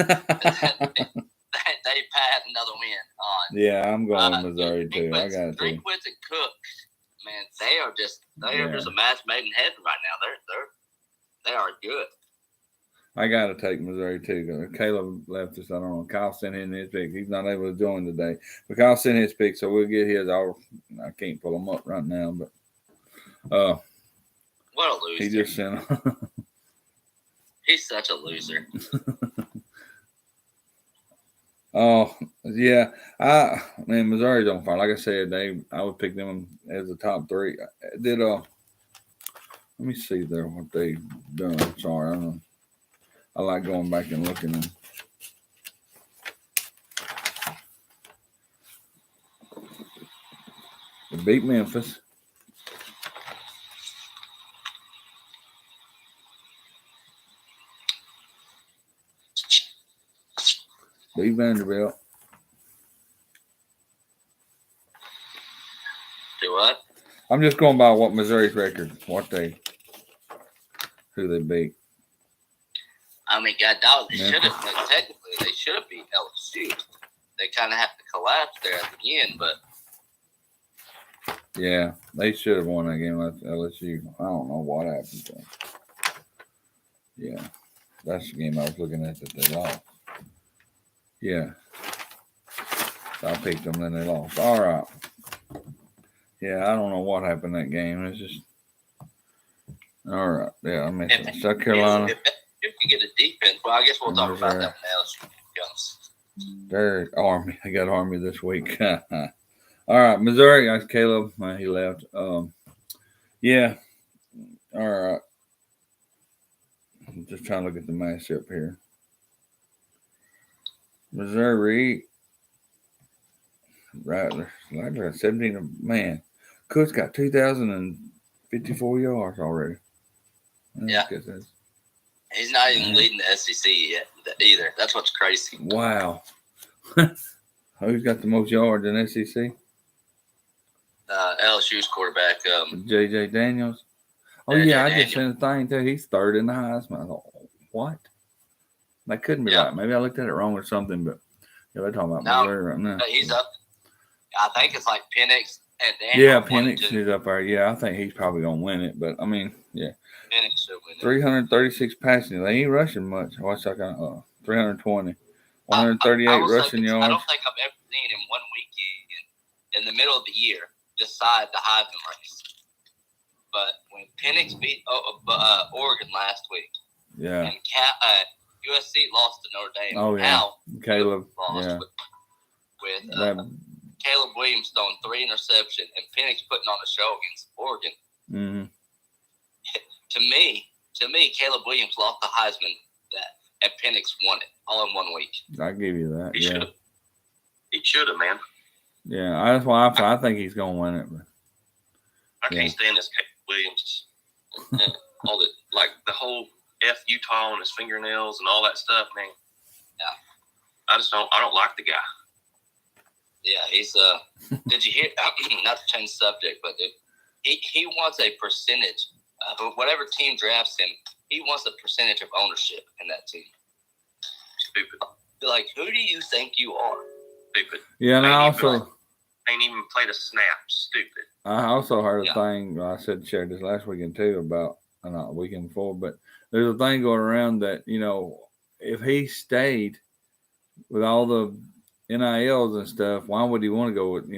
[SPEAKER 1] had another win on.
[SPEAKER 2] Yeah, I'm going with Missouri too. I got to.
[SPEAKER 1] Drinkwitz and Cook, man, they are just a match made in heaven right now. They are good.
[SPEAKER 2] I got to take Missouri too. Caleb left us. I don't know. Kyle sent in his pick. He's not able to join today, but Kyle sent his pick, so we'll get his. I can't pull him up right now, but
[SPEAKER 1] what a loser!
[SPEAKER 2] He just sent.
[SPEAKER 1] He's such a loser.
[SPEAKER 2] Oh yeah, Missouri's on fire. Like I said, I would pick them as the top 3. Let me see there what they done. Sorry, I don't know. I like going back and looking at them. They beat Memphis. Beat Vanderbilt.
[SPEAKER 1] Do what?
[SPEAKER 2] I'm just going by what Missouri's record, who they beat.
[SPEAKER 1] I mean, God dog, technically they should have beat LSU. They kind of have to collapse there at the end, but
[SPEAKER 2] yeah, they should have won that game with LSU. I don't know what happened to them. Yeah, that's the game I was looking at that they lost. Yeah, so I picked them, then they lost. All right. Yeah, I don't know what happened that game. It's just all right. Yeah, I mean South Carolina.
[SPEAKER 1] If you could get a defense, well, I guess we'll talk about that when LSU comes.
[SPEAKER 2] They're Army. I got Army this week. All right, Missouri. That's Caleb. He left. Yeah. All right. I'm just trying to look at the matchup here. Missouri. Right. Like 17. Man, Cook's got 2,054 yards already.
[SPEAKER 1] Yeah. He's not even leading the SEC yet either. That's what's crazy.
[SPEAKER 2] Wow. Who's got the most yards in SEC?
[SPEAKER 1] LSU's quarterback.
[SPEAKER 2] J.J. Daniels. Oh, yeah, I just seen a thing, too. He's third in the Heisman. I thought, what? That couldn't be right. Maybe I looked at it wrong or something, but yeah, they're talking about Missouri right now.
[SPEAKER 1] He's up. I think it's like Penix and Daniels.
[SPEAKER 2] Yeah, Penix is up there. Yeah, I think he's probably going to win it, but I mean, yeah.
[SPEAKER 1] Penix should win it.
[SPEAKER 2] 336 passing. They ain't rushing much. What's that kind of 320. 138 rushing yards.
[SPEAKER 1] I don't think I've ever seen in one weekend in the middle of the year decide the Heisman race. But when Penix beat Oregon last week,
[SPEAKER 2] yeah,
[SPEAKER 1] and USC lost to Notre Dame.
[SPEAKER 2] Oh yeah,
[SPEAKER 1] now,
[SPEAKER 2] Caleb
[SPEAKER 1] lost
[SPEAKER 2] yeah.
[SPEAKER 1] with Caleb Williams throwing 3 interceptions and Penix putting on a show against Oregon.
[SPEAKER 2] Mm-hmm.
[SPEAKER 1] To me, Caleb Williams lost the Heisman and Penix won it all in 1 week.
[SPEAKER 2] I give you that.
[SPEAKER 3] He should have, man.
[SPEAKER 2] Yeah, that's why I think he's gonna win it. But,
[SPEAKER 3] I can't stand this Caleb Williams. All the the whole F Utah and his fingernails and all that stuff, man. Yeah, I don't like the guy.
[SPEAKER 1] Yeah, he's did you hear? Not to change the subject, but he wants a percentage of whatever team drafts him. He wants a percentage of ownership in that team.
[SPEAKER 3] Stupid.
[SPEAKER 1] Like, who do you think you are?
[SPEAKER 3] Stupid.
[SPEAKER 2] Yeah, and I also
[SPEAKER 3] ain't even played a snap. Stupid.
[SPEAKER 2] I also heard a thing. I shared this last weekend too about not the weekend before, but there's a thing going around that if he stayed with all the NILs and stuff, why would he want to go with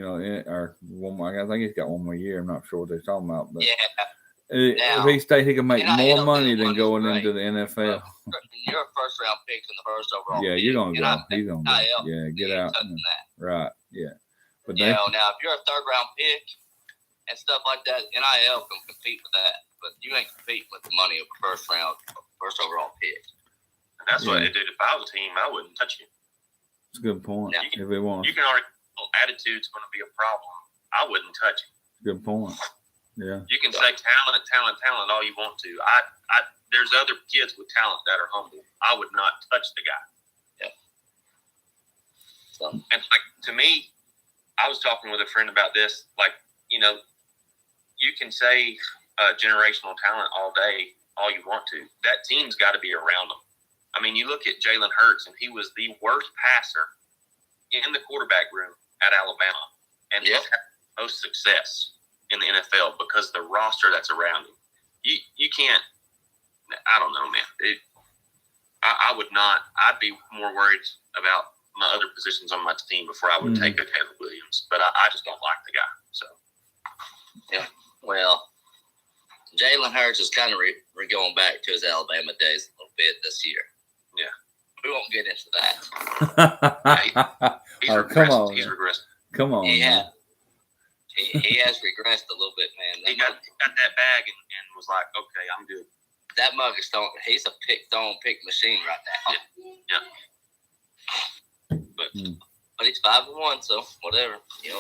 [SPEAKER 2] or one more? I think he's got 1 more year. I'm not sure what they're talking about, but if he stayed, he could make more money than going into the NFL.
[SPEAKER 1] You're a first round pick in the first overall.
[SPEAKER 2] Yeah, you're gonna go. He's gonna go. Yeah, get out. Right. Yeah. But
[SPEAKER 1] now if you're a third round pick and stuff like that, NIL can compete with that, but you ain't competing with the money of a first overall pick.
[SPEAKER 3] And that's what it did. If I was a team, I wouldn't touch it.
[SPEAKER 2] It's a good point.
[SPEAKER 3] Yeah.
[SPEAKER 2] If they want,
[SPEAKER 3] you can already attitude's going to be a problem. I wouldn't touch it.
[SPEAKER 2] Good point. Yeah.
[SPEAKER 3] You can say talent all you want to. There's other kids with talent that are humble. I would not touch the guy.
[SPEAKER 1] Yeah. So.
[SPEAKER 3] And to me, I was talking with a friend about this. You can say generational talent all day, all you want to. That team's got to be around them. I mean, you look at Jalen Hurts, and he was the worst passer in the quarterback room at Alabama, and
[SPEAKER 1] Yep.
[SPEAKER 3] he's had the most success in the NFL because the roster that's around him. You can't. I don't know, man. I would not. I'd be more worried about my other positions on my team before I would take a Caleb Williams. But I just don't like the guy. So
[SPEAKER 1] Well, Jalen Hurts is kind of going back to his Alabama days a little bit this year.
[SPEAKER 3] Yeah.
[SPEAKER 1] We won't get into that.
[SPEAKER 3] he's
[SPEAKER 2] Oh,
[SPEAKER 3] regressed.
[SPEAKER 2] come on,
[SPEAKER 3] He's
[SPEAKER 2] man.
[SPEAKER 3] regressed.
[SPEAKER 2] Come on.
[SPEAKER 1] Yeah.
[SPEAKER 2] Man.
[SPEAKER 1] He has regressed a little bit, man.
[SPEAKER 3] He got that bag and was like, okay, I'm good.
[SPEAKER 1] That mug is throwing. He's a pick machine right now.
[SPEAKER 3] Yeah.
[SPEAKER 1] But he's 5-1, so whatever.
[SPEAKER 3] Yeah.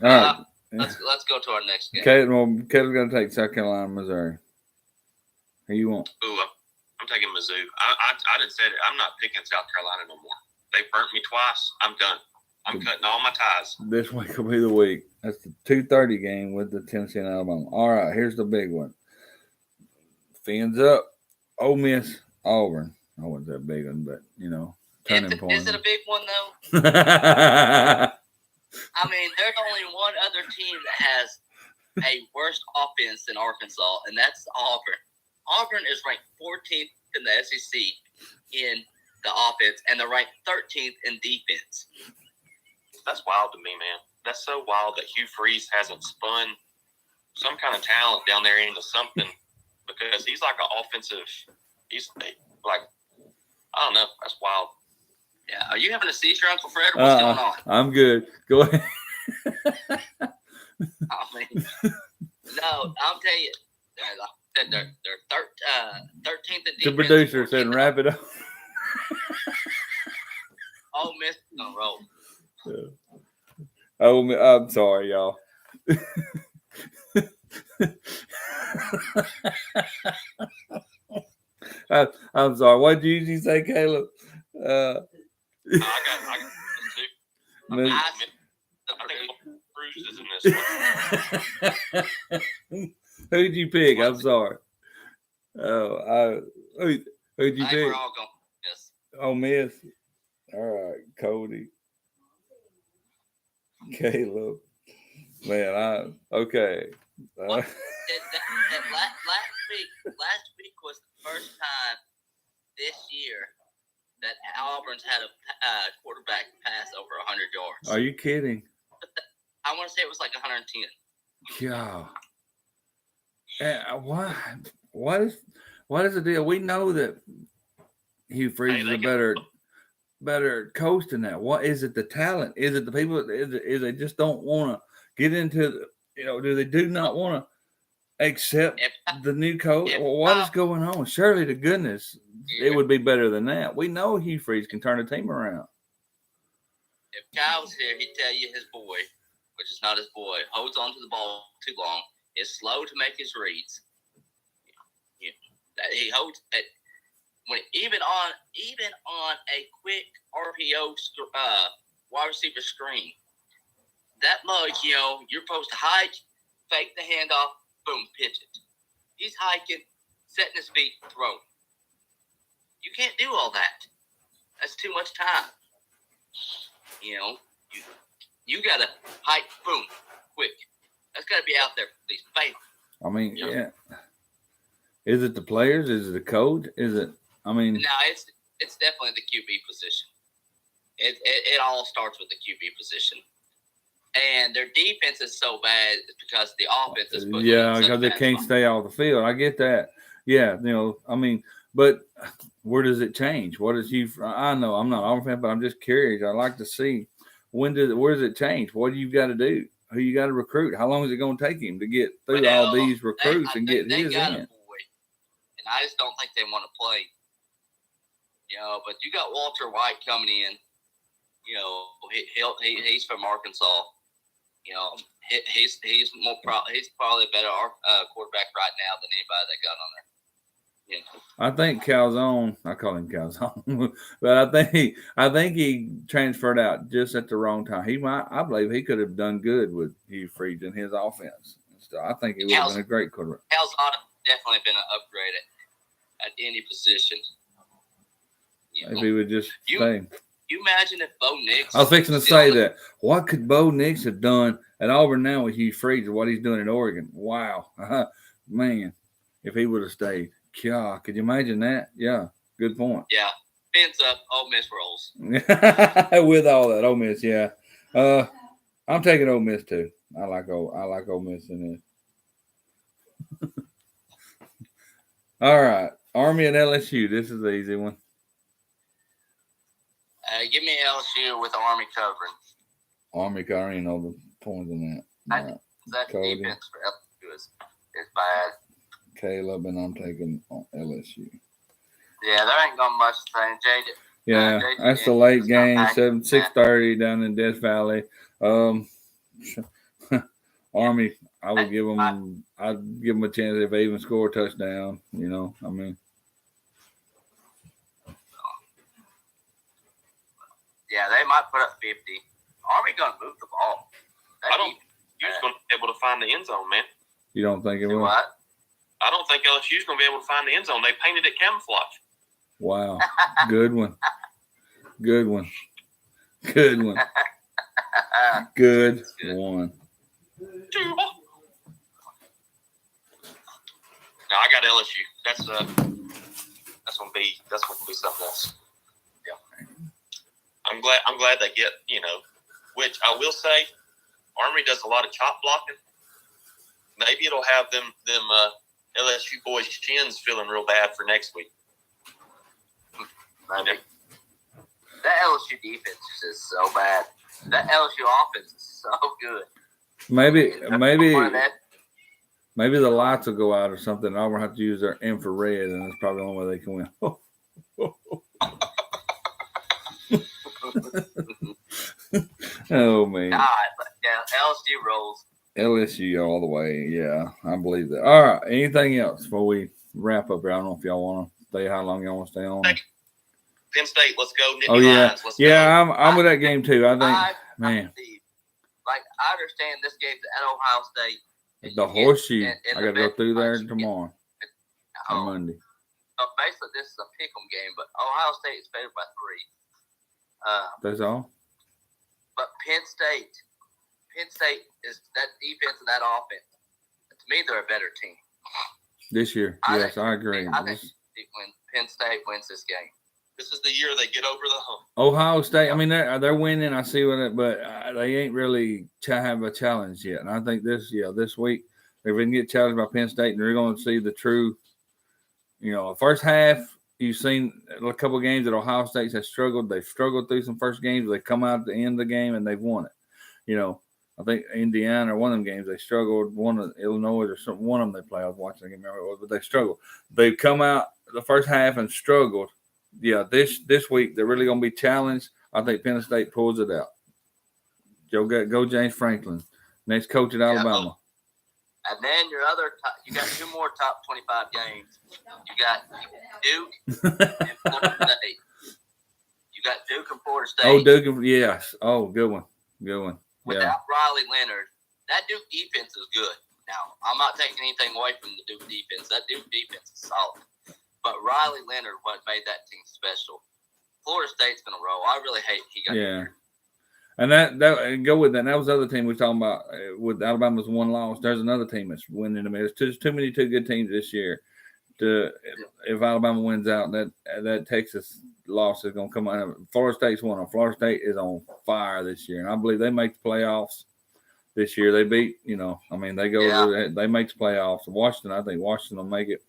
[SPEAKER 2] All right.
[SPEAKER 1] Let's go to our next game.
[SPEAKER 2] Caleb's going to take South Carolina, Missouri. Who you want?
[SPEAKER 3] Ooh, I'm taking Mizzou. I didn't say it. I'm not picking South Carolina no more. They burnt me twice. I'm done. I'm cutting all my ties.
[SPEAKER 2] This week will be the week. That's the 2:30 game with the Tennessee and Alabama. All right, here's the big one. Fins up. Ole Miss, Auburn. I wasn't that big one, but, turning point.
[SPEAKER 1] Is it a big one, though?
[SPEAKER 2] I
[SPEAKER 1] I mean, there's only one other team that has a worse offense than Arkansas, and that's Auburn. Auburn is ranked 14th in the SEC in the offense, and they're ranked 13th in defense.
[SPEAKER 3] That's wild to me, man. That's so wild that Hugh Freeze hasn't spun some kind of talent down there into something because he's like an offensive. He's like, I don't know. That's wild.
[SPEAKER 1] Yeah, are you having a seizure, Uncle Fred? What's going on?
[SPEAKER 2] I'm good. Go ahead.
[SPEAKER 1] I mean, no, I'm telling you, they're 13th in defense.
[SPEAKER 2] The producer said,
[SPEAKER 1] 14th.
[SPEAKER 2] wrap it up.
[SPEAKER 1] Ole Miss is gonna roll.
[SPEAKER 2] Oh, I'm sorry, y'all. I'm sorry. What did you say, Caleb?
[SPEAKER 3] I got
[SPEAKER 2] Miss-
[SPEAKER 3] I think Bruce is in this one.
[SPEAKER 2] Who'd you pick? I'm sorry. Who'd you
[SPEAKER 1] I think
[SPEAKER 2] pick?
[SPEAKER 1] we're all going. Yes.
[SPEAKER 2] Oh, Miss. All right, Cody. Caleb. Man, okay.
[SPEAKER 1] Last week was the first time this year that Auburn's had a quarterback pass over 100 yards.
[SPEAKER 2] Are you kidding?
[SPEAKER 1] I want to say it was like 110.
[SPEAKER 2] Yeah. What is the deal? We know that Hugh Freeze is a better coach than that. What is it? The talent? Is it the people? Is they just don't want to get into do they do not want to accept the new coach? Well, what is going on? Surely to goodness, it would be better than that. We know Hugh Freeze can turn a team around.
[SPEAKER 1] If Kyle was here, he'd tell you his boy, which is not his boy, holds onto the ball too long, is slow to make his reads. That he holds it when even on a quick RPO wide receiver screen. That mug, you're supposed to hike, fake the handoff, boom, pitch it. He's hiking, setting his feet, throwing. You can't do all that. That's too much time. You gotta hike, boom, quick. That's gotta be out there for these favors.
[SPEAKER 2] I mean, yeah. Is it the players? Is it the coach? Is it? I mean,
[SPEAKER 1] No, it's definitely the QB position. It all starts with the QB position. And their defense is so bad because the offense is putting
[SPEAKER 2] because they can't stay off the field. I get that. Yeah, I mean, but where does it change? What is you? I know I'm not an Auburn fan, but I'm just curious. I'd like to see where does it change? What do you got to do? Who you got to recruit? How long is it going to take him to get through all these recruits and get his in?
[SPEAKER 1] And I just don't think they want to play. But you got Walter White coming in. He's from Arkansas. He's probably a better quarterback right now than anybody that got on there.
[SPEAKER 2] I think Calzone. I call him Calzone, but I think he transferred out just at the wrong time. I believe he could have done good with Hugh Freeze in his offense. So I think he would have been a great quarterback.
[SPEAKER 1] Calzone definitely been an upgrade at any position.
[SPEAKER 2] if he would just
[SPEAKER 1] You-
[SPEAKER 2] stay.
[SPEAKER 1] You imagine if Bo Nix.
[SPEAKER 2] I was fixing to
[SPEAKER 1] still
[SPEAKER 2] say
[SPEAKER 1] on the-
[SPEAKER 2] that. What could Bo Nix have done at Auburn now with Hugh Freeze? What he's doing at Oregon? Wow, man! If he would have stayed, yeah, could you imagine that? Yeah, good point.
[SPEAKER 1] Yeah, fins up, Ole Miss rolls.
[SPEAKER 2] With all that, Ole Miss, yeah. I'm taking Ole Miss too. I like Ole Miss in this. All right, Army and LSU. This is the easy one.
[SPEAKER 1] Give me LSU with the Army covering.
[SPEAKER 2] Army, I already know the points in that. All right.
[SPEAKER 1] That
[SPEAKER 2] Cody.
[SPEAKER 1] defense for LSU is bad.
[SPEAKER 2] Caleb, and I'm taking LSU.
[SPEAKER 1] Yeah, there ain't gonna much thing. JJ.
[SPEAKER 2] Yeah,
[SPEAKER 1] JJ
[SPEAKER 2] that's the late
[SPEAKER 1] is not
[SPEAKER 2] game,
[SPEAKER 1] back.
[SPEAKER 2] 6:30 down in Death Valley. Army, I would give them. I'd give them a chance if they even score a touchdown. You know, I mean,
[SPEAKER 1] Yeah, they might put up 50. Army gonna move the ball.
[SPEAKER 3] I don't. LSU's going to be able to find the end zone, man.
[SPEAKER 2] you don't think it
[SPEAKER 1] Do
[SPEAKER 2] will?
[SPEAKER 1] what?
[SPEAKER 3] I don't think LSU's going to be able to find the end zone. They painted it camouflage.
[SPEAKER 2] Wow, good one, good one, good one, good one.
[SPEAKER 3] No, I got LSU. That's gonna be something else. Yeah. I'm glad they get, which I will say, Army does a lot of chop blocking. Maybe it'll have them LSU boys' shins feeling real bad for next week.
[SPEAKER 1] Maybe. That LSU defense is so bad. That LSU offense is so good.
[SPEAKER 2] Maybe
[SPEAKER 1] One of that-
[SPEAKER 2] maybe the lights will go out or something. And Auburn have to use their infrared, and it's probably the only way they can win. Oh man.
[SPEAKER 1] God, but yeah, LSU rolls.
[SPEAKER 2] LSU all the way. Yeah, I believe that. All right. Anything else before we wrap up here? I don't know if y'all want to stay. How long y'all want to stay on?
[SPEAKER 3] Penn State, let's go. Nittany
[SPEAKER 2] Oh yeah,
[SPEAKER 3] Lions, let's
[SPEAKER 2] yeah.
[SPEAKER 3] go.
[SPEAKER 2] I'm with that game too. I think,
[SPEAKER 1] I
[SPEAKER 2] man,
[SPEAKER 1] believe. Like I understand this game's at Ohio State. and
[SPEAKER 2] the
[SPEAKER 1] you get-
[SPEAKER 2] horseshoe.
[SPEAKER 1] and
[SPEAKER 2] I
[SPEAKER 1] the
[SPEAKER 2] got to go
[SPEAKER 1] best
[SPEAKER 2] through there
[SPEAKER 1] punch you get
[SPEAKER 2] tomorrow
[SPEAKER 1] at
[SPEAKER 2] on
[SPEAKER 1] home.
[SPEAKER 2] Monday.
[SPEAKER 1] Basically, this is a pick'em game, but Ohio State is favored by 3.
[SPEAKER 2] That's all.
[SPEAKER 1] But Penn State is that defense and that offense. To me, they're a better team.
[SPEAKER 2] This year, yes, I agree.
[SPEAKER 1] I think when Penn State wins this game.
[SPEAKER 3] This is the year they get over the hump.
[SPEAKER 2] Ohio State. I mean, they're winning. I see what it, but they ain't really have a challenge yet. And I think this week if we can get challenged by Penn State, and they're going to see the true. First half you've seen a couple of games that Ohio State has struggled. They've struggled through some first games. They come out at the end of the game and they've won it. I think Indiana or one of them games they struggled. One of Illinois or something. One of them they play. I was watching. I can't remember what it was, but they struggled. They've come out the first half and struggled. Yeah, this week they're really going to be challenged. I think Penn State pulls it out. Go James Franklin, next coach at Alabama.
[SPEAKER 1] And then you got 2 more top 25 games. You got Duke and Florida State. You got Duke and Florida State.
[SPEAKER 2] Oh, Duke, yes. Oh, good one. Yeah.
[SPEAKER 1] Without Riley Leonard, that Duke defense is good. Now, I'm not taking anything away from the Duke defense. That Duke defense is solid. But Riley Leonard what made that team special. Florida State's going to roll. I really hate he got injured.
[SPEAKER 2] And that go with that. And that was the other team we were talking about with Alabama's 1 loss. There's another team that's winning. I mean, there's too many good teams this year. If Alabama wins out, that Texas loss is going to come out. Florida State's won. Florida State is on fire this year, and I believe they make the playoffs this year. They beat, they go, they make the playoffs. Washington, I think Washington will make it.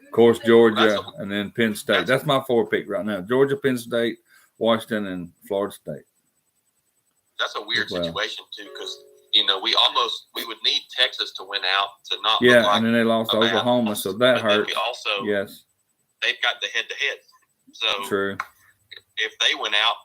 [SPEAKER 2] Of course, Georgia, and then Penn State. That's my 4 pick right now: Georgia, Penn State, Washington, and Florida State.
[SPEAKER 3] That's a weird situation too, because we would need Texas to win out to not.
[SPEAKER 2] Yeah,
[SPEAKER 3] look like
[SPEAKER 2] and then they lost to Oklahoma, so that hurts.
[SPEAKER 3] We also, they've got the head-to-head. So
[SPEAKER 2] True.
[SPEAKER 3] If they win out,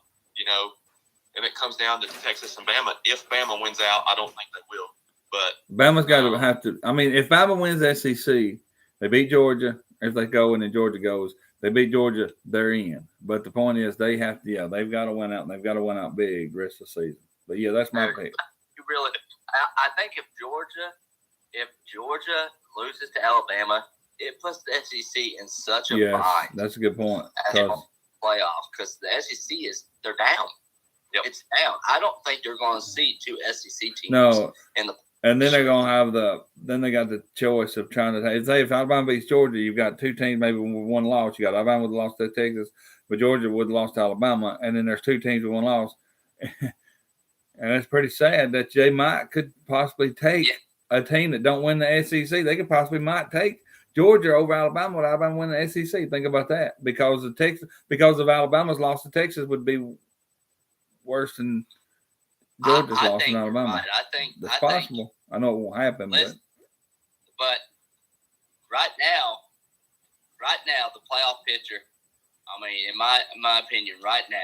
[SPEAKER 3] and it comes down to Texas and Bama. If Bama wins out, I don't think they will. But
[SPEAKER 2] Bama's got to have to. I mean, if Bama wins SEC, they beat Georgia. If they go and then Georgia goes, they beat Georgia, they're in. But the point is, they have to. Yeah, they've got to win out, and they've got to win out big the rest of the season. But yeah, that's my pick.
[SPEAKER 1] You really, I think if Georgia loses to Alabama, it puts the SEC in such a bind.
[SPEAKER 2] That's a good point.
[SPEAKER 1] playoffs because the SEC they're down.
[SPEAKER 3] Yep.
[SPEAKER 1] It's down. I don't think they're going to see two SEC teams.
[SPEAKER 2] No.
[SPEAKER 1] in the
[SPEAKER 2] And then they're gonna have then they got the choice of trying to say if Alabama beats Georgia, you've got two teams maybe with one loss. You got Alabama would have lost to Texas, but Georgia would have lost to Alabama, and then there's two teams with one loss. And it's pretty sad that Jay Mike could possibly take a team that don't win the SEC. They could possibly might take Georgia over Alabama with Alabama win the SEC. Think about that. Because of Alabama's loss to Texas would be worse than Georgia's
[SPEAKER 1] I
[SPEAKER 2] loss
[SPEAKER 1] think
[SPEAKER 2] in Alabama.
[SPEAKER 1] you're right. I think
[SPEAKER 2] That's possible. I know it won't happen, but
[SPEAKER 1] right now, the playoff picture. I mean, in my opinion, right now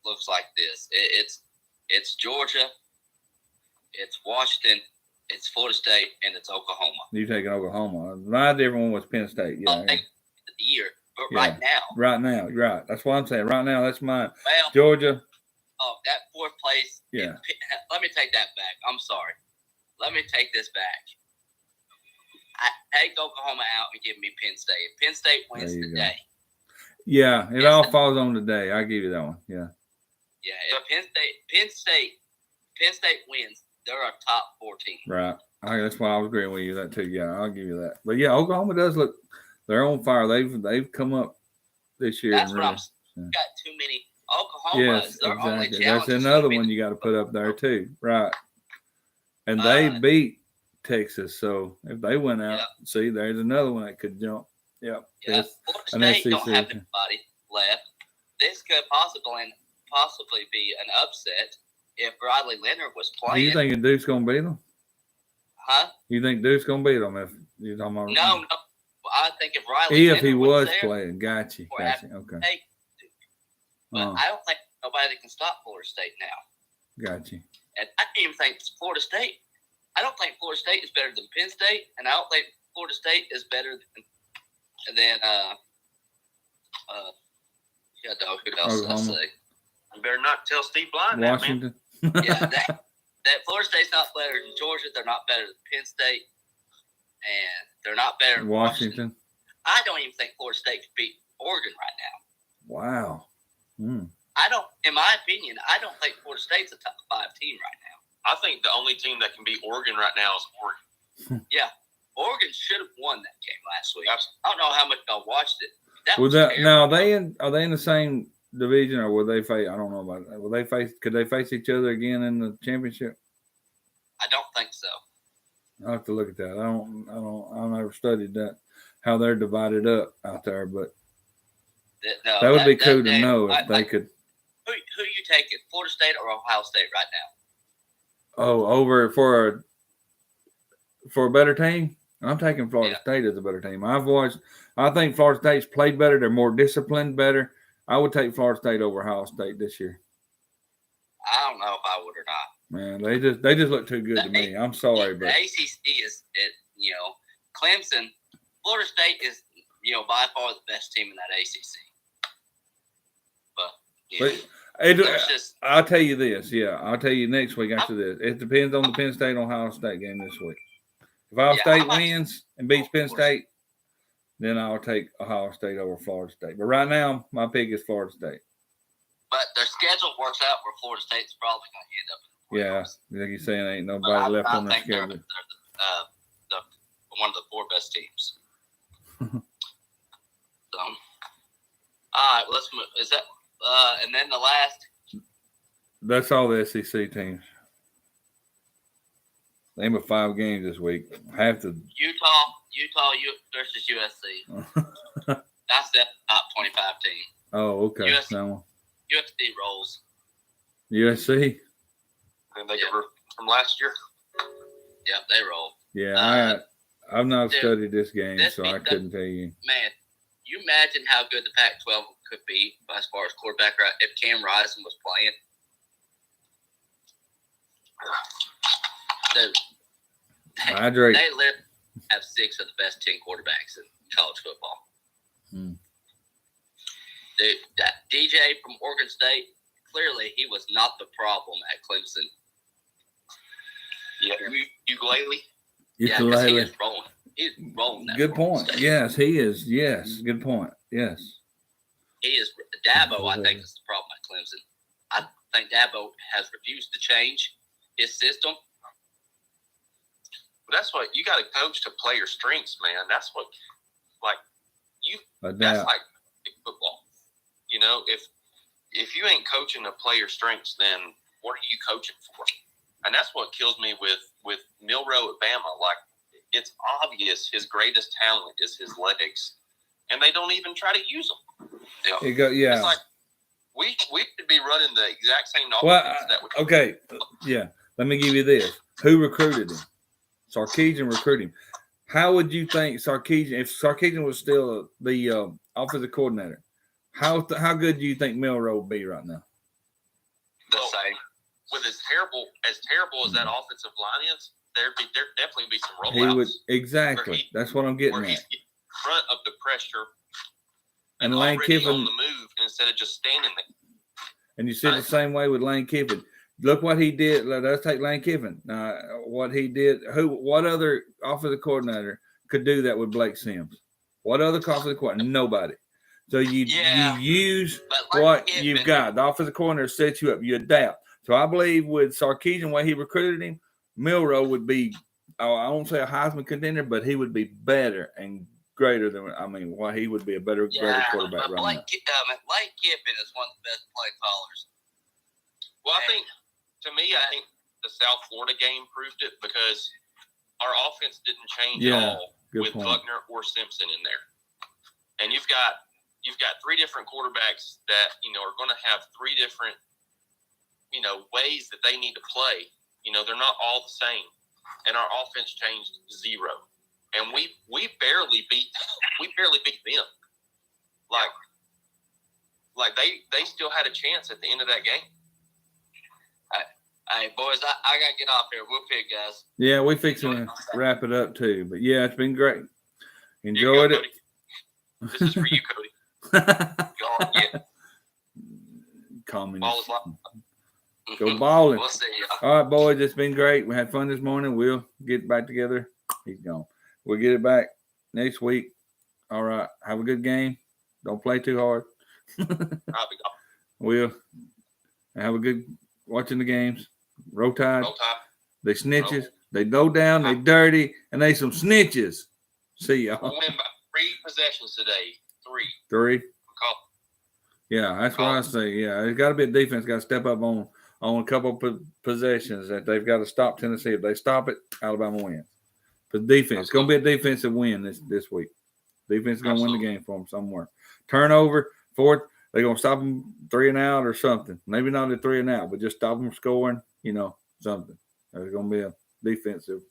[SPEAKER 1] looks like this. It's Georgia, it's Washington, it's Florida State, and it's Oklahoma.
[SPEAKER 2] You taking Oklahoma? My different one was Penn State. Yeah,
[SPEAKER 1] The year, but right now,
[SPEAKER 2] right. That's what I'm saying. Right now, that's mine.
[SPEAKER 1] Well,
[SPEAKER 2] Georgia.
[SPEAKER 1] Oh, that fourth place.
[SPEAKER 2] Yeah.
[SPEAKER 1] Let me take that back. I'm sorry. Let me take this back. I take Oklahoma out and give me Penn State. If Penn State wins today.
[SPEAKER 2] Yeah, it all falls on today. I give you that one. Yeah.
[SPEAKER 1] Yeah, if Penn State wins, they're a top 4 team.
[SPEAKER 2] Right. That's why I was agreeing with you that too. Yeah, I'll give you that. But yeah, Oklahoma does look. They're on fire. They've come up this year.
[SPEAKER 1] That's what
[SPEAKER 2] really,
[SPEAKER 1] got too many. Oklahoma.
[SPEAKER 2] Yes, exactly. That's another one you got to put up there too. Right. And they beat Texas, so if they went out, see, there's another one that could jump. Yep.
[SPEAKER 1] Yeah. Florida State don't have anybody left. This could possibly be an upset if Riley Leonard was playing.
[SPEAKER 2] You think Duke's gonna beat them?
[SPEAKER 1] Huh?
[SPEAKER 2] You think Duke's gonna beat them if you're talking about?
[SPEAKER 1] No. I think if Riley Leonard
[SPEAKER 2] he was
[SPEAKER 1] there,
[SPEAKER 2] playing, gotcha. Okay.
[SPEAKER 1] But I don't think nobody can stop Florida State now.
[SPEAKER 2] Gotcha.
[SPEAKER 1] And I don't even think Florida State. I don't think Florida State is better than Penn State, and I don't think Florida State is better than who else did I say?
[SPEAKER 3] You better not tell Steve Blind
[SPEAKER 2] Washington.
[SPEAKER 3] that, man.
[SPEAKER 1] Yeah, that Florida State's not better than Georgia. They're not better than Penn State, and they're not better than Washington. I don't even think Florida State could beat Oregon right now.
[SPEAKER 2] Wow.
[SPEAKER 1] I don't. In my opinion, I don't think Florida State's a top 5 team right now.
[SPEAKER 3] I think the only team that can beat Oregon right now is Oregon.
[SPEAKER 1] Yeah, Oregon should have won that game last week. Absolutely. I don't know how much y'all watched it.
[SPEAKER 2] Now are they in the same division or will they face? I don't know about that. Will they face? Could they face each other again in the championship?
[SPEAKER 1] I don't think so.
[SPEAKER 2] I'll have to look at that. I never studied that how they're divided up out there, but that would be cool to know if they could.
[SPEAKER 1] Who you taking, Florida State or Ohio State right now?
[SPEAKER 2] Oh, over for a better team? I'm taking Florida State as a better team. I think Florida State's played better. They're more disciplined, better. I would take Florida State over Ohio State this year.
[SPEAKER 1] I don't know if I would or not.
[SPEAKER 2] Man, they just look too good to me. I'm sorry, but
[SPEAKER 1] the ACC is Clemson. Florida State is by far the best team in that ACC.
[SPEAKER 2] I'll tell you this. Yeah, I'll tell you next week after this. It depends on the Penn State Ohio State game this week. If Ohio State wins and beats Penn State, then I'll take Ohio State over Florida State. But right now, my pick is Florida State.
[SPEAKER 1] But their schedule works out where Florida State's probably going to end up.
[SPEAKER 2] Like you're saying, ain't nobody left on their schedule.
[SPEAKER 1] They're one of the 4 best teams. So, all right, let's move. Is that and then the last?
[SPEAKER 2] That's all the SEC teams. Name of 5 games this week. Half the
[SPEAKER 1] Utah versus USC. That's the top 25 team.
[SPEAKER 2] Oh, okay.
[SPEAKER 1] USC rolls.
[SPEAKER 2] USC.
[SPEAKER 3] And they were from last year.
[SPEAKER 1] Yep, they roll.
[SPEAKER 2] Yeah, I've not studied this game, so I couldn't tell you. Man,
[SPEAKER 1] you imagine how good the Pac-12 could be as far as quarterback if Cam Rising was playing.
[SPEAKER 2] I agree.
[SPEAKER 1] They literally have 6 of the best 10 quarterbacks in college football. Dude, that DJ from Oregon State, clearly he was not the problem at Clemson.
[SPEAKER 3] Yeah, ukulele.
[SPEAKER 1] Yeah, because he is rolling. He's rolling that.
[SPEAKER 2] Good point. Yes, he is. Yes, good point. Yes.
[SPEAKER 1] He is. Dabo, I think, is the problem at Clemson. I think Dabo has refused to change his system.
[SPEAKER 3] But that's what you got to coach to play your strengths, man. That's what, like, that's
[SPEAKER 2] Adapt.
[SPEAKER 3] like big football. You know, if you ain't coaching to play your strengths, then what are you coaching for? And that's what kills me with Milroe at Bama. Like, it's obvious his greatest talent is his legs, and they don't even try to use them.
[SPEAKER 2] Yeah.
[SPEAKER 3] It's like we could be running the exact same offense
[SPEAKER 2] Well,
[SPEAKER 3] that we.
[SPEAKER 2] okay. Yeah. Let me give you this. Who recruited him? Sarkisian recruited him. How would you think Sarkisian, if Sarkisian was still the offensive coordinator, how good do you think Milroe would be right now?
[SPEAKER 1] The same.
[SPEAKER 3] With as terrible as that offensive line is, there'd definitely be some rollouts.
[SPEAKER 2] He would exactly. That's what I'm getting
[SPEAKER 3] where
[SPEAKER 2] at.
[SPEAKER 3] he's in front of the pressure
[SPEAKER 2] And Lane
[SPEAKER 3] already
[SPEAKER 2] Kiffin
[SPEAKER 3] on the move instead of just standing there.
[SPEAKER 2] And you see the same way with Lane Kiffin. Look what he did. Let's take Lane Kiffin. What he did. What other offensive coordinator could do that with Blake Sims? What other offensive coordinator? Nobody. So you use what you've got. The offensive coordinator sets you up. You adapt. So I believe with Sarkisian, the way he recruited him, Milroe would be, I won't say a Heisman contender, but he would be better and greater than, he would be a greater quarterback right now.
[SPEAKER 1] Lane Kiffin is one of the best play callers.
[SPEAKER 3] Well, I think the South Florida game proved it because our offense didn't change at all with
[SPEAKER 2] point.
[SPEAKER 3] Buckner or Simpson in there. And you've got three different quarterbacks that, are going to have three different, ways that they need to play. They're not all the same. And our offense changed zero. And we barely beat them. Like they still had a chance at the end of that game.
[SPEAKER 1] Hey, boys, I got to get off here. We'll pick, guys.
[SPEAKER 2] Yeah, we fixing to wrap it up, too. But, yeah, it's been great. Enjoyed it.
[SPEAKER 3] This is for you, Cody.
[SPEAKER 1] Yeah.
[SPEAKER 2] Communist. Go balling.
[SPEAKER 1] We'll see you.
[SPEAKER 2] All right, boys, it's been great. We had fun this morning. We'll get back together. He's gone. We'll get it back next week. All right. Have a good game. Don't play too hard.
[SPEAKER 3] I'll be gone.
[SPEAKER 2] We'll have a good watching the games. Roll Tide.
[SPEAKER 3] Roll Tide.
[SPEAKER 2] They snitches. They low down. They dirty. And they some snitches. See y'all.
[SPEAKER 3] We win by 3 possessions today.
[SPEAKER 2] 3.
[SPEAKER 3] Call.
[SPEAKER 2] Yeah, that's what I say. Yeah, there's got to be a defense got to step up on a couple of possessions that they've got to stop Tennessee. If they stop it, Alabama wins. But defense, it's going to be a defensive win this week. Defense is going to win the game for them somewhere. Turnover, 4th, they're going to stop them 3 and out or something. Maybe not at 3 and out, but just stop them scoring, something. There's going to be a defensive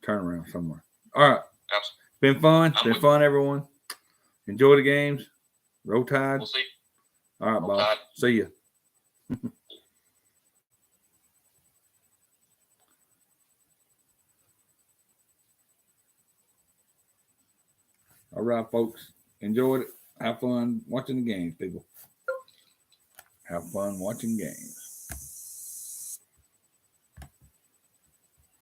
[SPEAKER 2] turnaround somewhere. All right. It's been fun. It's been fun, everyone. Enjoy the games. Roll Tide.
[SPEAKER 3] We'll see.
[SPEAKER 2] All right,
[SPEAKER 3] Roll
[SPEAKER 2] boss.
[SPEAKER 3] Tide.
[SPEAKER 2] See ya. All right, folks. Enjoyed it. Have fun watching the games, people. Have fun watching games.